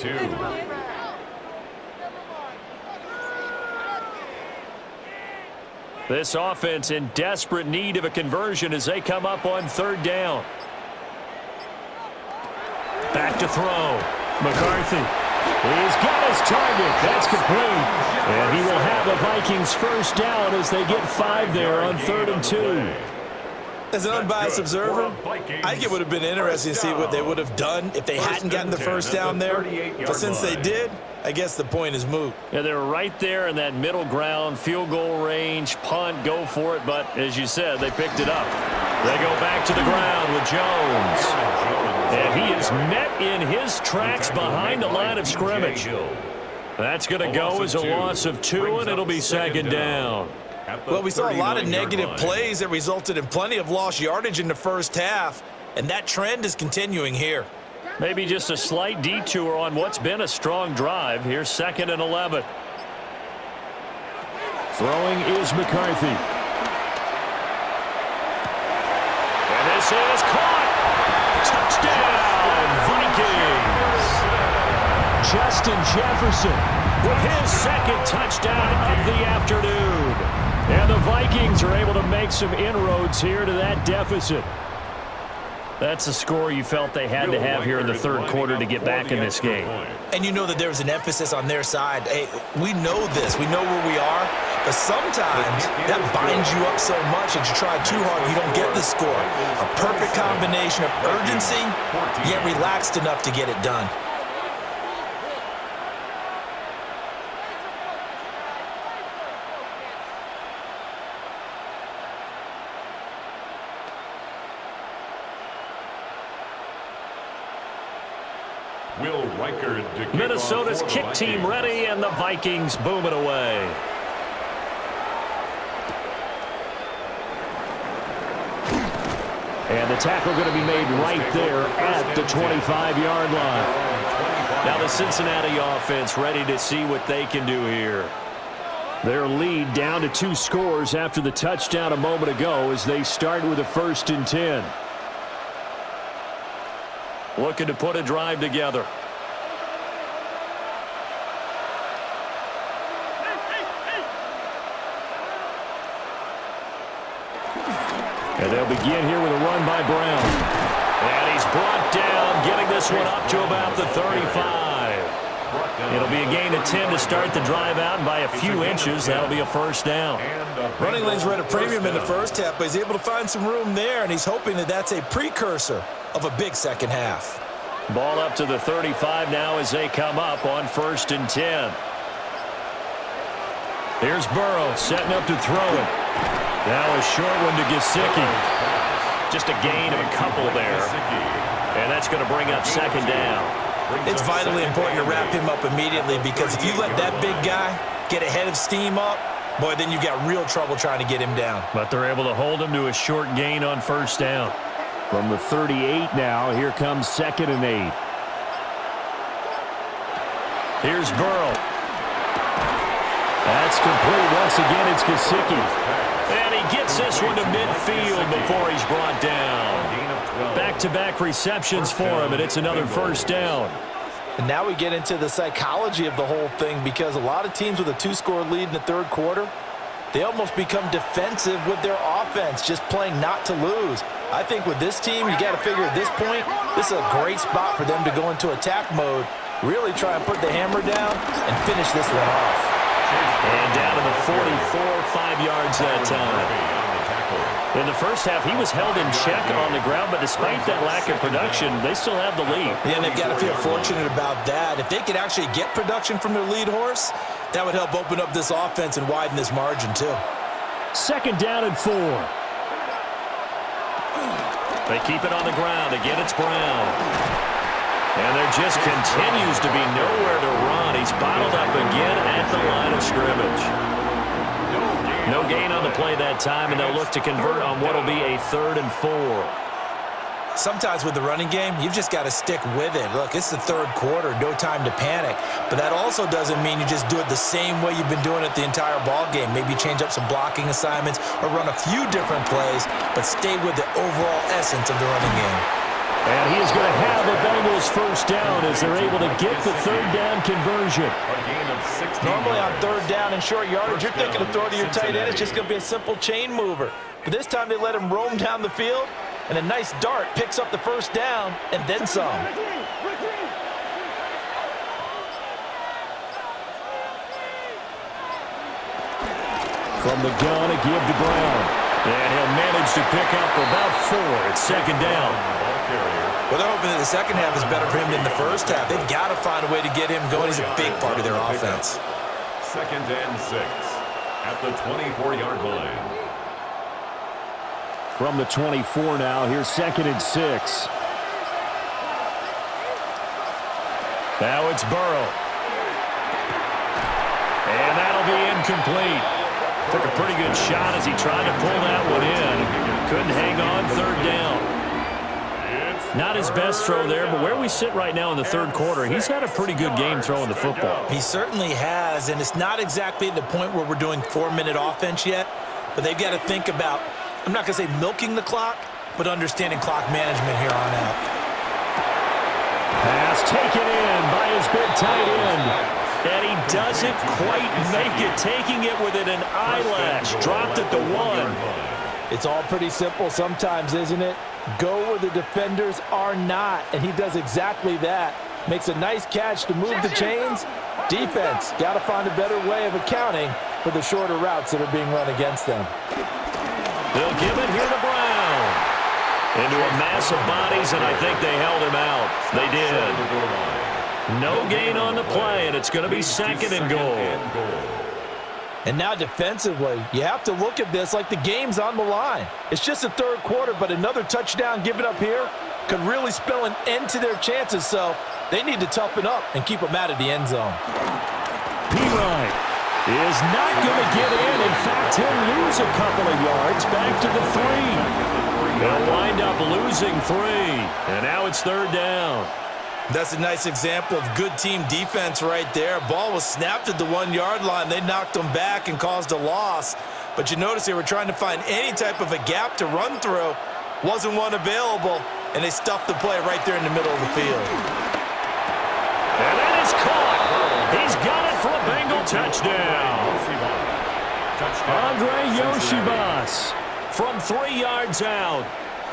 2. This offense in desperate need of a conversion as they come up on 3rd down. Back to throw. McCarthy. He's got his target. That's complete. And he will have the Vikings first down as they get 5 there on 3rd and 2. As an unbiased observer, I think it would have been interesting to see what they would have done if they hadn't gotten the first down there. But since they did, I guess the point is moot. Yeah, they were right there in that middle ground, field goal range, punt, go for it. But as you said, they picked it up. They go back to the ground with Jones. And he is met in his tracks behind the line of scrimmage. That's going to go as a loss of 2, and it'll be second down. Well, we saw a lot of negative plays that resulted in plenty of lost yardage in the first half, and that trend is continuing here. Maybe just a slight detour on what's been a strong drive. Here's 2nd and 11. Throwing is McCarthy. And this is caught. Touchdown, Vikings. Justin Jefferson with his 2nd touchdown of the afternoon. And the Vikings are able to make some inroads here to that deficit. That's the score you felt they had to have here in the third quarter to get back in this game. And you know that there's an emphasis on their side. Hey, we know this. We know where we are. But sometimes that binds you up so much that you try too hard, you don't get the score. A perfect combination of urgency, yet relaxed enough to get it done. Minnesota's kick team ready, and the Vikings boom it away. And the tackle going to be made right there at the 25-yard line. Now the Cincinnati offense ready to see what they can do here. Their lead down to 2 scores after the touchdown a moment ago as they start with a 1st and 10. Looking to put a drive together. And they'll begin here with a run by Brown. And he's brought down, getting this one up to about the 35. It'll be a gain of 10 to start the drive out, and by a few inches, that'll be a 1st down. Running lanes were at a premium in the first half, but he's able to find some room there, and he's hoping that that's a precursor of a big second half. Ball up to the 35 now as they come up on 1st and 10. Here's Burrow setting up to throw it. Now a short one to Gesicki. Just a gain of a couple there. And that's going to bring up 2nd down. It's vitally important to wrap him up immediately, because if you let that big guy get ahead of steam up, boy, then you've got real trouble trying to get him down. But they're able to hold him to a short gain on 1st down. From the 38 now, here comes 2nd and 8. Here's Burrow. That's complete. Once again, it's Gesicki. And he gets this one to midfield before he's brought down. Back-to-back receptions for him, and it's another 1st down. And now we get into the psychology of the whole thing, because a lot of teams with a 2-score lead in the third quarter, they almost become defensive with their offense, just playing not to lose. I think with this team, you got to figure at this point, this is a great spot for them to go into attack mode, really try and put the hammer down and finish this one off. And down to the 44, 5 yards that time. In the first half, he was held in check on the ground, but despite that lack of production, they still have the lead. Yeah, and they've got to feel fortunate about that. If they could actually get production from their lead horse, that would help open up this offense and widen this margin too. 2nd down and 4. They keep it on the ground. Again, it's Brown. And there just continues to be nowhere to run. He's bottled up again at the line of scrimmage. No gain on the play that time, and they'll look to convert on what will be a 3rd and 4. Sometimes with the running game, you've just got to stick with it. Look, it's the third quarter, no time to panic. But that also doesn't mean you just do it the same way you've been doing it the entire ball game. Maybe change up some blocking assignments or run a few different plays, but stay with the overall essence of the running game. And he is going to have the Bengals 1st down as they're able to get the 3rd down conversion. Normally on 3rd down and short yardage, you're thinking of throw to your tight end. It's just going to be a simple chain mover. But this time they let him roam down the field, and a nice dart picks up the 1st down and then some. From the gun, a give to Brown. And he'll manage to pick up about 4 at second down. Well, they're hoping that the second half is better for him than the first half. They've got to find a way to get him going. He's a big part of their offense. 2nd and 6 at the 24-yard line. From the 24 now, here's 2nd and 6. Now it's Burrow. And that'll be incomplete. Took a pretty good shot as he tried to pull that one in. Couldn't hang on, 3rd down. Not his best throw there, but where we sit right now in the 3rd quarter, he's had a pretty good game throwing the football. He certainly has, and it's not exactly at the point where we're doing 4-minute offense yet, but they've got to think about, I'm not going to say milking the clock, but understanding clock management here on out. Pass taken in by his big tight end. And he doesn't quite make it, taking it within an eyelash. Dropped at the 1. It's all pretty simple sometimes, isn't it? Go where the defenders are not, and he does exactly that. Makes a nice catch to move the chains. Defense, got to find a better way of accounting for the shorter routes that are being run against them. They'll give it here to Brown. Into a mass of bodies, and I think they held him out. They did. No gain on the play, and it's going to be 2nd and goal. And now defensively, you have to look at this like the game's on the line. It's just the 3rd quarter, but another touchdown given up here could really spell an end to their chances, so they need to toughen up and keep them out of the end zone. P-Ryan is not going to get in. In fact, he'll lose a couple of yards back to the 3. They'll wind up losing 3, and now it's 3rd down. That's a nice example of good team defense right there. Ball was snapped at the 1-yard line. They knocked them back and caused a loss. But you notice they were trying to find any type of a gap to run through. Wasn't one available, and they stuffed the play right there in the middle of the field. And that is caught. He's got it for a Bengal touchdown. Andre Yoshivas from 3 yards out.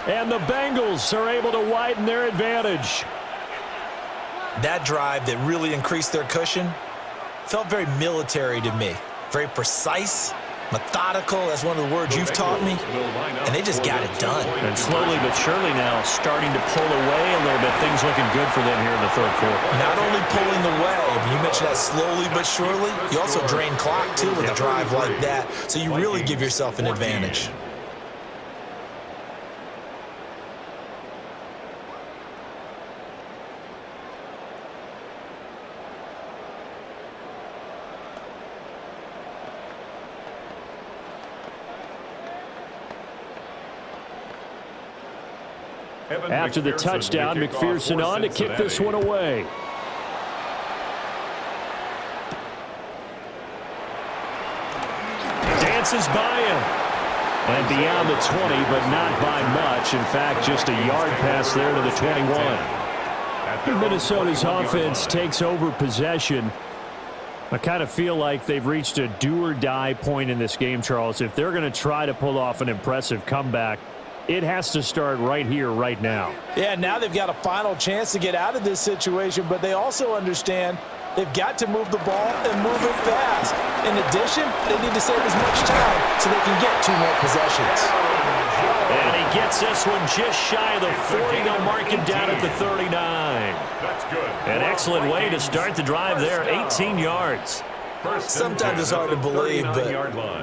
And the Bengals are able to widen their advantage. That drive that really increased their cushion felt very military to me. Very precise, methodical, that's one of the words you've taught me. And they just got it done. And slowly but surely now starting to pull away a little bit. Things looking good for them here in the 3rd quarter. Not only pulling away, but you mentioned that slowly but surely, you also drain clock too with a drive like that. So you really give yourself an advantage. After the touchdown, McPherson on to kick this one away. Dances by him. And beyond the 20, but not by much. In fact, just a yard pass there to the 21. Minnesota's offense takes over possession. I kind of feel like they've reached a do-or-die point in this game, Charles. If they're going to try to pull off an impressive comeback, it has to start right here, right now. Yeah, now they've got a final chance to get out of this situation, but they also understand they've got to move the ball and move it fast. In addition, they need to save as much time so they can get 2 more possessions. And he gets this one just shy of the 40. They'll mark him down at the 39. That's good. An excellent way to start the drive there, 18 yards. Sometimes it's hard to believe, but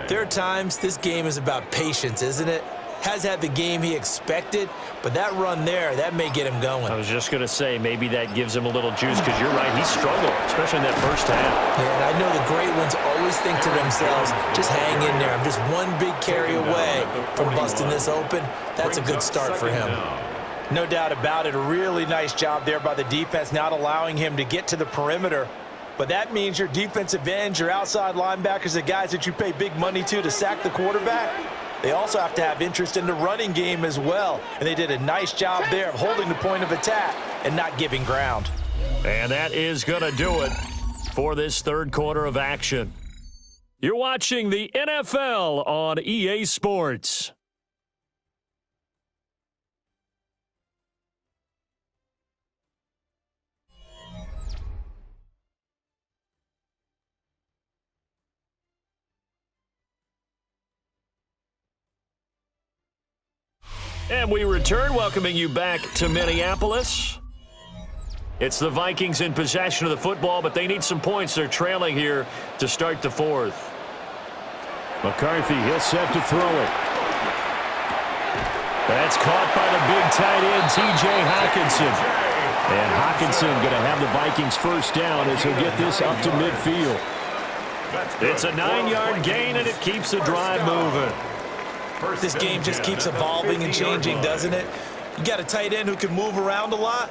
there are times this game is about patience, isn't it? Has had the game he expected, but that run there, that may get him going. I was just going to say, maybe that gives him a little juice, because you're right, he struggled, especially in that first half. Yeah, and I know the great ones always think to themselves, just hang in there. I'm just one big carry away from busting this open. That's a good start for him. No doubt about it. A really nice job there by the defense, not allowing him to get to the perimeter. But that means your defensive ends, your outside linebackers, the guys that you pay big money to sack the quarterback, they also have to have interest in the running game as well. And they did a nice job there of holding the point of attack and not giving ground. And that is going to do it for this 3rd quarter of action. You're watching the NFL on EA Sports. And we return, welcoming you back to Minneapolis. It's the Vikings in possession of the football, but they need some points. They're trailing here to start the fourth. McCarthy, he'll set to throw it. That's caught by the big tight end, T.J. Hockenson. And Hockenson going to have the Vikings first down as he'll get this up to midfield. It's a 9-yard gain, and it keeps the drive moving. This game just keeps evolving and changing, doesn't it? You got a tight end who can move around a lot.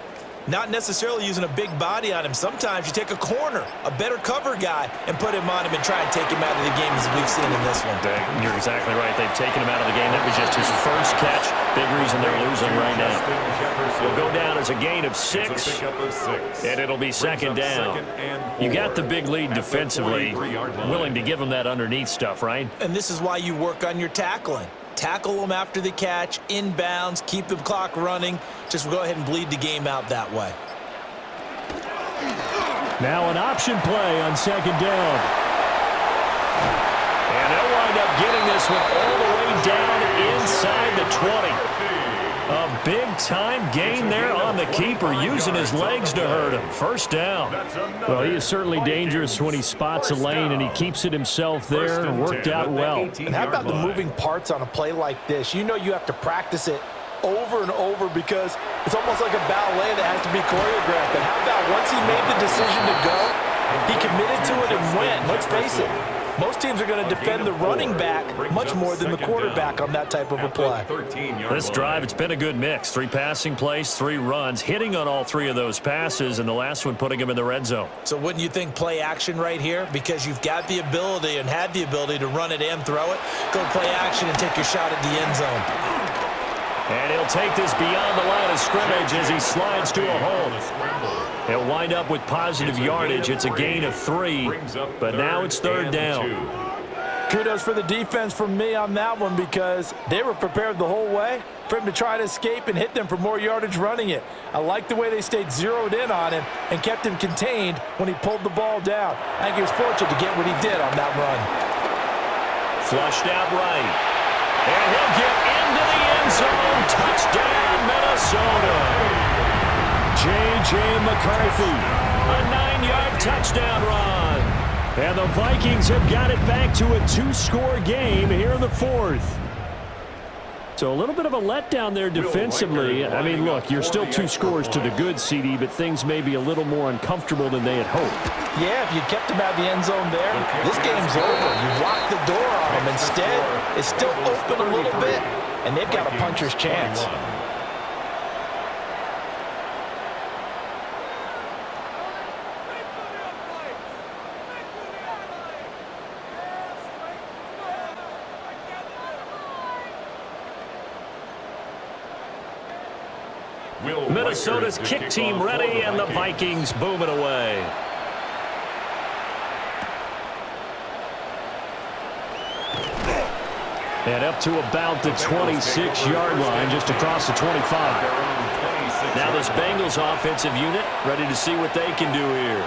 Not necessarily using a big body on him. Sometimes you take a corner, a better cover guy, and put him on him and try and take him out of the game as we've seen in this one. You're exactly right. They've taken him out of the game. That was just his first catch. Big reason they're losing right now. Will go down as a gain of 6, and it'll be second down. You got the big lead defensively. Willing to give him that underneath stuff, right? And this is why you work on your tackling. Tackle them after the catch, inbounds, keep the clock running. Just go ahead and bleed the game out that way. Now an option play on second down. And they'll wind up getting this one all the way down inside the 20. A big-time gain there on the keeper, using his legs to hurt him. First down. Well, he is certainly dangerous when he spots a lane, and he keeps it himself there. Worked out well. And how about the moving parts on a play like this? You know you have to practice it over and over because it's almost like a ballet that has to be choreographed. But how about once he made the decision to go, he committed to it and went. Let's face it. Most teams are going to defend the running back much more than the quarterback on that type of a play. This drive, it's been a good mix. 3 passing plays, 3 runs, hitting on all 3 of those passes, and the last one putting him in the red zone. So wouldn't you think play action right here? Because you've got the ability and had the ability to run it and throw it. Go play action and take your shot at the end zone. And he'll take this beyond the line of scrimmage as he slides to a hole. He'll wind up with positive yardage. It's a gain of 3, but now it's third down. Kudos for the defense from me on that one because they were prepared the whole way for him to try to escape and hit them for more yardage running it. I like the way they stayed zeroed in on him and kept him contained when he pulled the ball down. I think he was fortunate to get what he did on that run. Flushed out right. And he'll get into the end zone. Touchdown, Minnesota. J.J. McCarthy, a 9-yard touchdown run. And the Vikings have got it back to a 2-score game here in the fourth. So a little bit of a letdown there defensively. I mean, look, you're still 2 scores to the good, CD, but things may be a little more uncomfortable than they had hoped. Yeah, if you kept him out of the end zone there, this game's over. You've locked the door on him. Instead, it's still open a little bit, and they've got a puncher's chance. Minnesota's kick team ready, and the Vikings boom it away. And up to about the 26-yard line, just across the 25. Now this Bengals offensive unit ready to see what they can do here.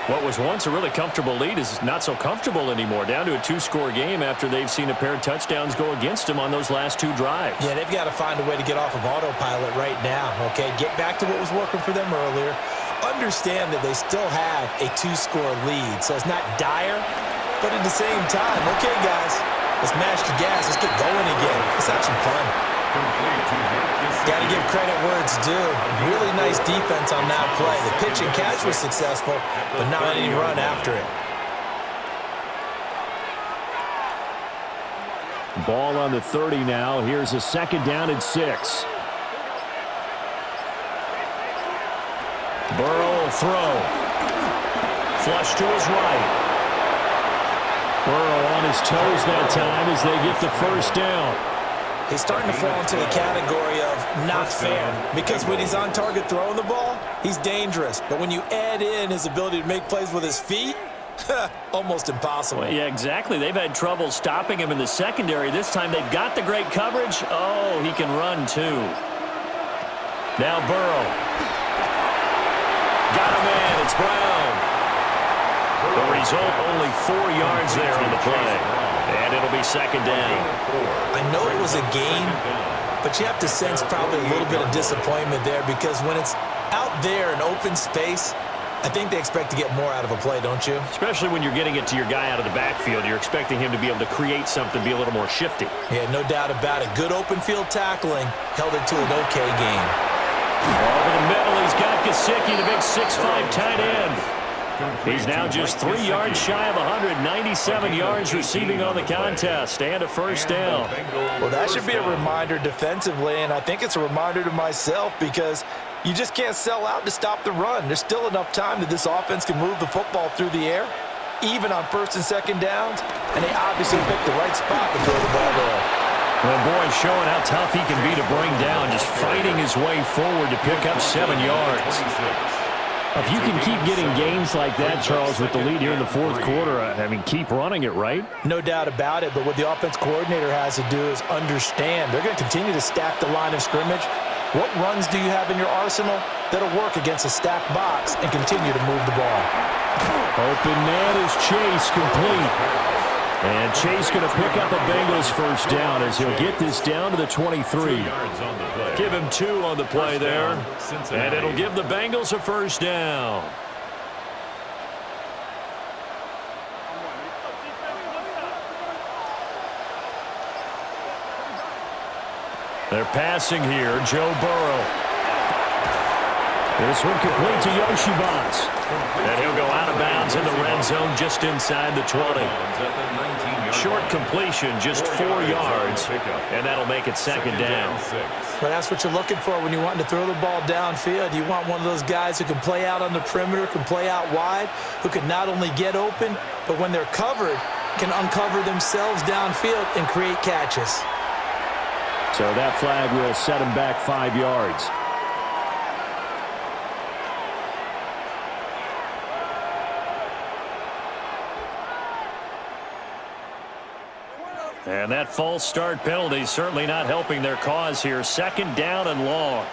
What was once a really comfortable lead is not so comfortable anymore. Down to a 2-score game after they've seen a pair of touchdowns go against them on those last 2 drives. Yeah, they've got to find a way to get off of autopilot right now, okay? Get back to what was working for them earlier. Understand that they still have a 2-score lead, so it's not dire, but at the same time, okay, guys, let's mash the gas. Let's get going again. Let's have some fun. Got to give credit where it's due. Really nice defense on that play. The pitch and catch was successful, but not any run after it. Ball on the 30 now. Here's a second down and 6. Burrow will throw. Flush to his right. Burrow on his toes that time as they get the first down. He's starting to fall into the category of not fair because when he's on target throwing the ball, he's dangerous. But when you add in his ability to make plays with his feet, almost impossible. Well, yeah, exactly. They've had trouble stopping him in the secondary. This time they've got the great coverage. Oh, he can run too. Now Burrow. Got him in. It's Brown. The result, only 4 yards there on the play. And it'll be second down. I know it was a gain, but you have to sense probably a little bit of disappointment there because when it's out there in open space, I think they expect to get more out of a play, don't you? Especially when you're getting it to your guy out of the backfield. You're expecting him to be able to create something, be a little more shifty. Yeah, no doubt about it. Good open field tackling held it to an okay game. Over the middle, he's got Gesicki, the big 6'5" tight end. He's now just 3 yards shy of 197 yards receiving on the contest and a first down. Well, that should be a reminder defensively, and I think it's a reminder to myself because you just can't sell out to stop the run. There's still enough time that this offense can move the football through the air, even on first and second downs, and they obviously picked the right spot to throw the ball there. Well, boy, showing how tough he can be to bring down, just fighting his way forward to pick up 7 yards. If you can keep getting gains like that, Charles, with the lead here in the fourth quarter, I mean, keep running it, right? No doubt about it, but what the offense coordinator has to do is understand. They're going to continue to stack the line of scrimmage. What runs do you have in your arsenal that'll work against a stacked box and continue to move the ball? Open man is Chase, complete. And Chase going to pick up a Bengals first down as he'll get this down to the 23. Give him 2 on the play there. And it'll give the Bengals a first down. They're passing here, Joe Burrow. This one complete to Yoshivas. And he'll go out of bounds in the red zone just inside the 20. Short completion, just 4 yards, and that'll make it second down. But that's what you're looking for when you want to throw the ball downfield. You want one of those guys who can play out on the perimeter, can play out wide, who can not only get open, but when they're covered, can uncover themselves downfield and create catches. So that flag will set him back 5 yards. And that false start penalty certainly not helping their cause here. Second down and long.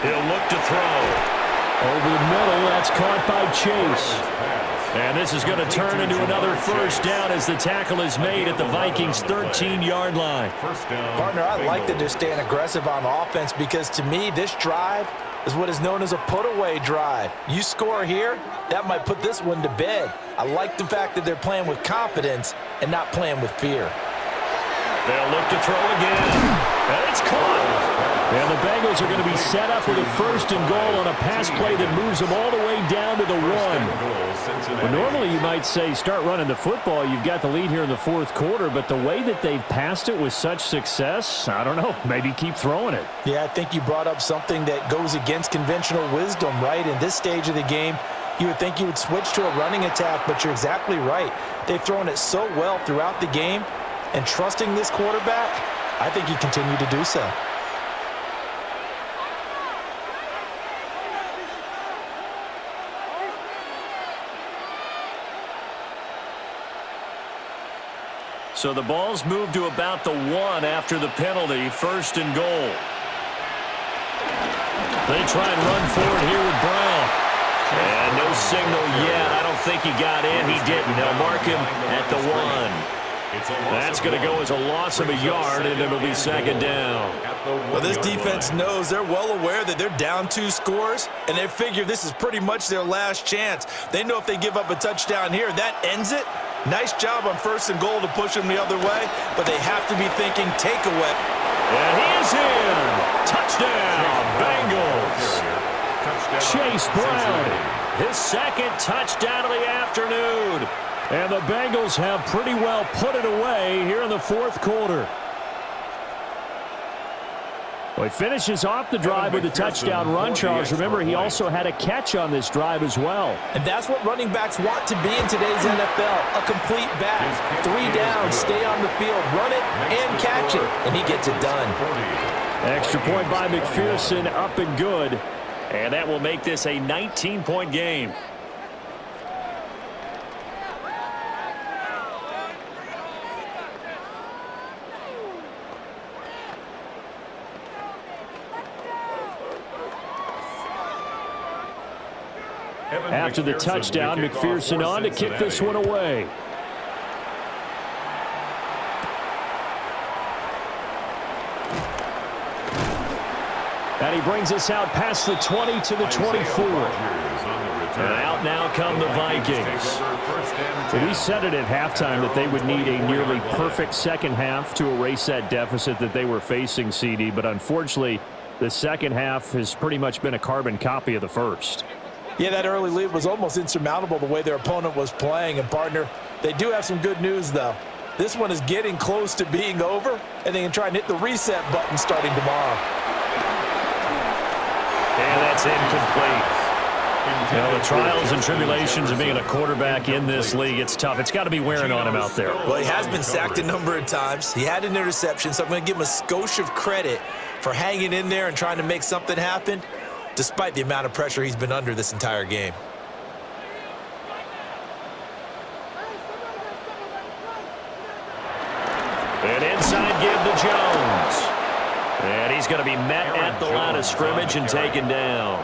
He'll look to throw. Over the middle, that's caught by Chase. And this is going to turn into another first down as the tackle is made at the Vikings' 13-yard line. Partner, I like that they're staying aggressive on offense because to me, this drive is what is known as a put-away drive. You score here, that might put this one to bed. I like the fact that they're playing with confidence and not playing with fear. They'll look to throw again. And it's caught. And the Bengals are going to be set up with a first and goal on a pass play that moves them all the way down to the 1. Well, normally you might say start running the football. You've got the lead here in the fourth quarter, but the way that they've passed it with such success, I don't know, maybe keep throwing it. Yeah, I think you brought up something that goes against conventional wisdom, right? In this stage of the game, you would think you would switch to a running attack, but you're exactly right. They've thrown it so well throughout the game, and trusting this quarterback, I think you continue to do so. So the ball's moved to about the 1 after the penalty, first and goal. They try and run forward here with Brown. And no signal yet. I don't think he got in. He didn't. They'll mark him at the 1. That's going to go as a loss of a yard, and it'll be second down. Well, this defense knows they're well aware that they're down 2 scores, and they figure this is pretty much their last chance. They know if they give up a touchdown here, that ends it. Nice job on first and goal to push them the other way, but they have to be thinking takeaway. And he is in. Touchdown, Bengals. Chase Brown, his second touchdown of the afternoon. And the Bengals have pretty well put it away here in the fourth quarter. Well, he finishes off the drive with a touchdown run, Charles. Remember, he also had a catch on this drive as well. And that's what running backs want to be in today's NFL, a complete back. 3 downs, stay on the field, run it, and catch it, and he gets it done. Extra point by McPherson, up and good. And that will make this a 19-point game. After the touchdown, McPherson on to kick this one away. And he brings us out past the 20 to the 24. And out now come the Vikings. Well, we said it at halftime that they would need a nearly perfect second half to erase that deficit that they were facing, CD. But unfortunately, the second half has pretty much been a carbon copy of the first. Yeah, that early lead was almost insurmountable the way their opponent was playing. And, partner, they do have some good news, though. This one is getting close to being over, and they can try and hit the reset button starting tomorrow. And that's incomplete. You know, the trials and tribulations of being a quarterback in this league, it's tough. It's got to be wearing on him out there. Well, he has been sacked a number of times. He had an interception, so I'm going to give him a skosh of credit for hanging in there and trying to make something happen, despite the amount of pressure he's been under this entire game. And inside give to Jones. And he's going to be met at the line of scrimmage and taken down.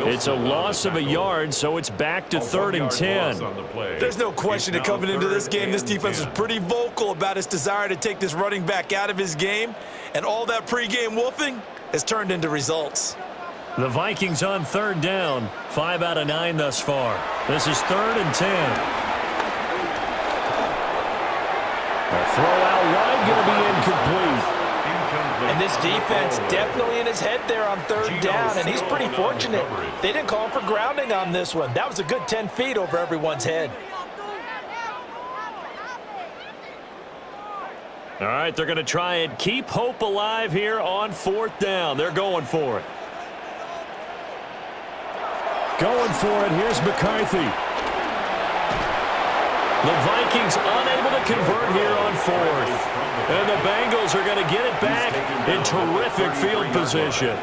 It's a loss of a yard, so it's back to 3rd and 10. There's no question that coming into this game, this defense was pretty vocal about its desire to take this running back out of his game, and all that pregame wolfing has turned into results. The Vikings on 3rd down, 5 out of 9 thus far. This is 3rd and 10. A throw out wide, going to be incomplete. And this defense definitely in his head there on 3rd down, and he's pretty fortunate. They didn't call him for grounding on this one. That was a good 10 feet over everyone's head. All right, they're going to try and keep hope alive here on 4th down. They're going for it. Going for it. Here's McCarthy. The Vikings unable to convert here on 4th. And the Bengals are going to get it back in terrific field position.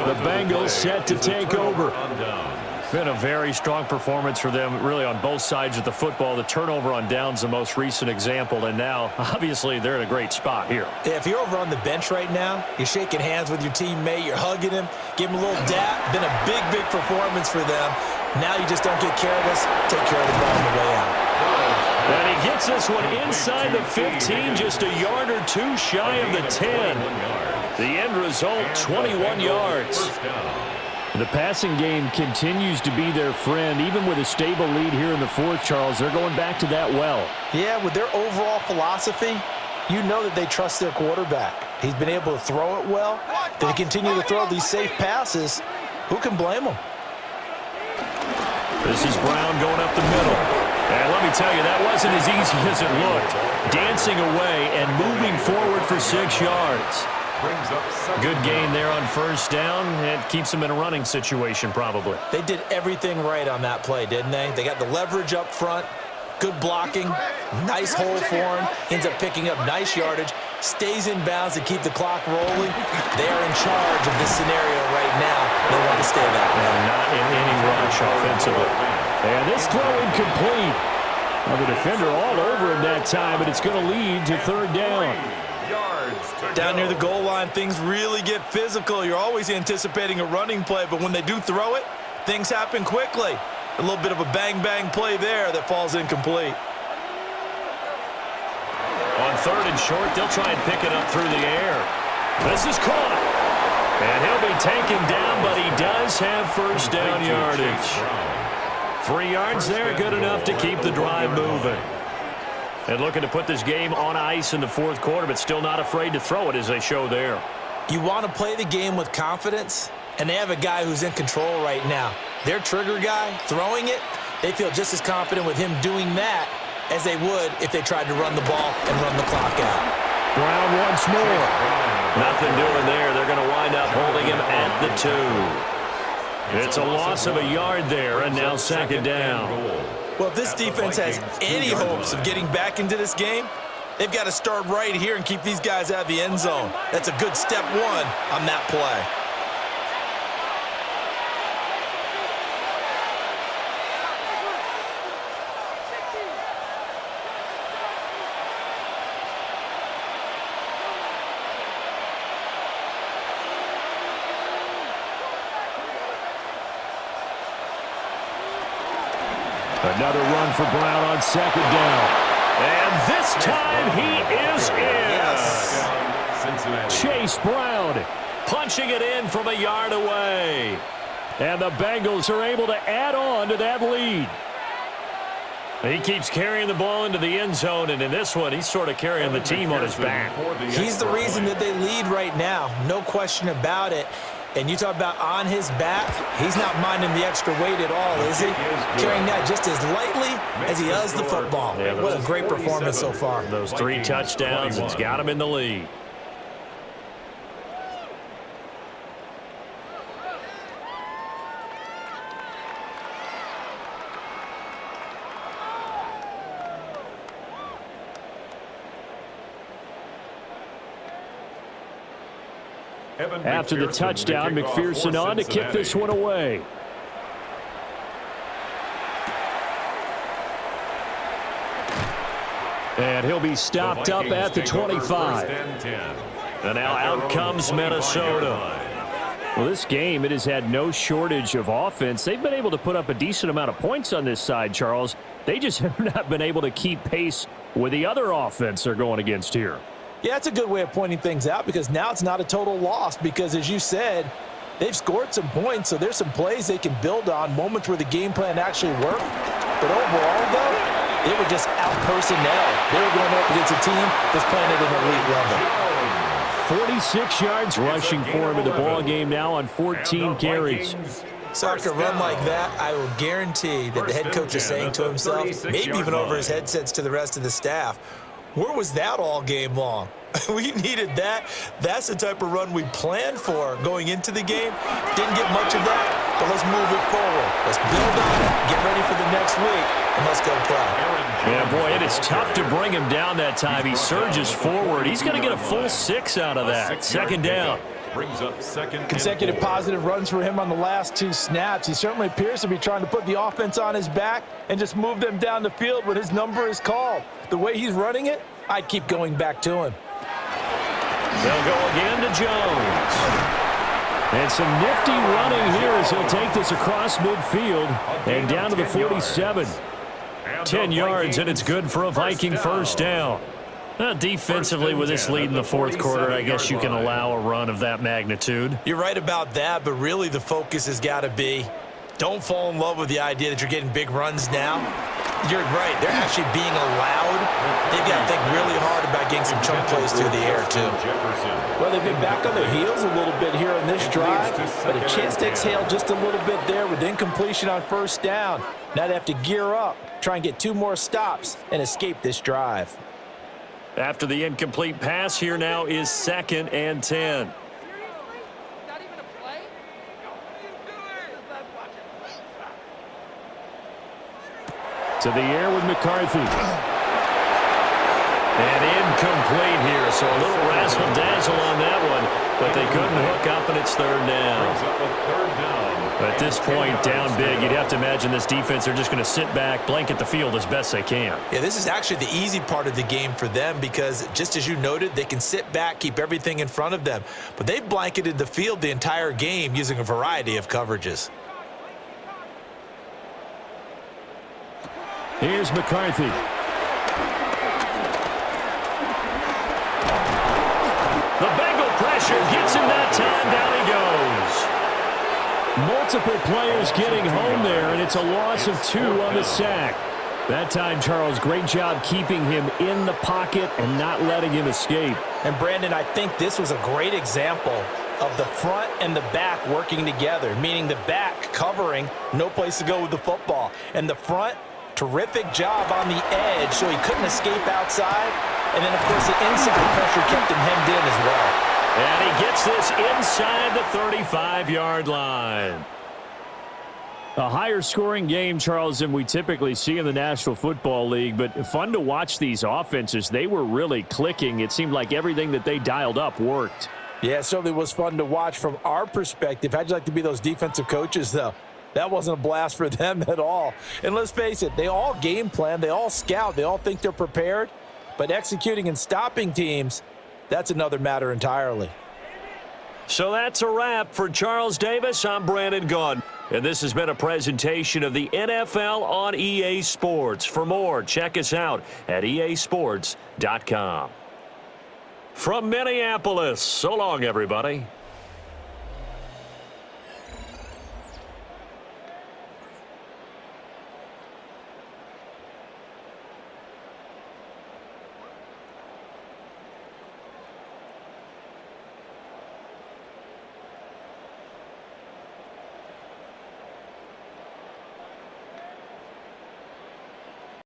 The Bengals set to take over. Been a very strong performance for them, really, on both sides of the football. The turnover on downs, the most recent example, and now, obviously, they're in a great spot here. Yeah, if you're over on the bench right now, you're shaking hands with your teammate, you're hugging him, give him a little dap. Been a big, big performance for them. Now you just don't get careless. Take care of the ball on the way out. And he gets this one inside the 15, just a yard or two shy of the 10. The end result, 21 yards. The passing game continues to be their friend. Even with a stable lead here in the 4th, Charles, they're going back to that well. Yeah, with their overall philosophy, you know that they trust their quarterback. He's been able to throw it well. They continue to throw these safe passes. Who can blame them? This is Brown going up the middle. And let me tell you, that wasn't as easy as it looked. Dancing away and moving forward for 6 yards. Good gain there on 1st down. It keeps them in a running situation, probably. They did everything right on that play, didn't they? They got the leverage up front, good blocking, nice hole for him, ends up picking up nice yardage, stays in bounds to keep the clock rolling. They are in charge of this scenario right now. They want to stay that way. Not in any rush offensively. And this throw incomplete. Well, the defender all over him that time, but it's going to lead to 3rd down. Down near the goal line, things really get physical. You're always anticipating a running play, but when they do throw it, things happen quickly. A little bit of a bang-bang play there that falls incomplete. On 3rd and short, they'll try and pick it up through the air. This is caught. And he'll be taken down, but he does have 1st down yardage. 3 yards there, good enough to keep the drive moving. And looking to put this game on ice in the 4th quarter, but still not afraid to throw it as they show there. You want to play the game with confidence, and they have a guy who's in control right now. Their trigger guy, throwing it, they feel just as confident with him doing that as they would if they tried to run the ball and run the clock out. Brown once more. Nothing doing there. They're going to wind up holding him at the 2. It's a loss of a yard there, and now 2nd down. Well, if this defense has any hopes of getting back into this game, they've got to start right here and keep these guys out of the end zone. That's a good step 1 on that play. Another run for Brown on 2nd down. And this time he is in. Chase Brown punching it in from a yard away. And the Bengals are able to add on to that lead. He keeps carrying the ball into the end zone, and in this one, he's sort of carrying the team on his back. He's the reason that they lead right now, no question about it. And you talk about on his back, he's not minding the extra weight at all, is he? Carrying that just as lightly as he does the football. Yeah, what a great performance so far. Those 3 touchdowns, it's got him in the lead. After the touchdown, McPherson on to kick this one away. And he'll be stopped up at the 25. And now out comes Minnesota. Well, this game, it has had no shortage of offense. They've been able to put up a decent amount of points on this side, Charles. They just have not been able to keep pace with the other offense they're going against here. Yeah, that's a good way of pointing things out because now it's not a total loss because, as you said, they've scored some points, so there's some plays they can build on, moments where the game plan actually worked. But overall, though, they were just out-personnel. They were going up against a team that's playing at an elite level. 46 yards rushing for him in the ball game now on 14 carries. So after a run like that, I will guarantee that the head coach is saying to himself, maybe even over his headsets to the rest of the staff, where was that all game long? We needed that. That's the type of run we planned for going into the game. Didn't get much of that, but let's move it forward. Let's build on it, get ready for the next week, and let's go play. Yeah, boy, it is tough to bring him down that time. He surges forward. He's going to get a full 6 out of that. Second down. Brings up second. Consecutive positive runs for him on the last 2 snaps. He certainly appears to be trying to put the offense on his back and just move them down the field when his number is called. The way he's running it, I'd keep going back to him. They'll go again to Jones. And some nifty running here as he'll take this across midfield and down to the 47. 10 yards, and it's good for a Viking first down. Defensively, with this lead in the fourth quarter, I guess you can allow a run of that magnitude. You're right about that, but really the focus has got to be don't fall in love with the idea that you're getting big runs now. You're right. They're actually being allowed. They've got to think really hard about getting some chunk plays through the air, too. Well, they've been back on their heels a little bit here on this drive, but a chance to exhale just a little bit there with incompletion on first down. Now they have to gear up, try and get 2 more stops, and escape this drive. After the incomplete pass, here now is 2nd and 10. To the air with McCarthy. And incomplete here, so a little razzle-dazzle on that one, but they couldn't hook up, and it's 3rd down. At this point, down big, you'd have to imagine this defense, they're just going to sit back, blanket the field as best they can. Yeah, this is actually the easy part of the game for them because, just as you noted, they can sit back, keep everything in front of them. But they've blanketed the field the entire game using a variety of coverages. Here's McCarthy. The Bengal pressure gets him that time. Down he goes. Multiple players getting home there, and it's a loss of 2 on the sack. That time, Charles, great job keeping him in the pocket and not letting him escape. And, Brandon, I think this was a great example of the front and the back working together, meaning the back covering, no place to go with the football, and the front, terrific job on the edge so he couldn't escape outside. And then, of course, the inside pressure kept him hemmed in as well. And he gets this inside the 35-yard line. A higher scoring game, Charles, than we typically see in the National Football League, but fun to watch these offenses. They were really clicking. It seemed like everything that they dialed up worked. Yeah, it certainly was fun to watch from our perspective. How'd you like to be those defensive coaches, though? That wasn't a blast for them at all. And let's face it, they all game plan, they all scout, they all think they're prepared. But executing and stopping teams, that's another matter entirely. So that's a wrap for Charles Davis. I'm Brandon Gaudin. And this has been a presentation of the NFL on EA Sports. For more, check us out at easports.com. From Minneapolis, so long, everybody.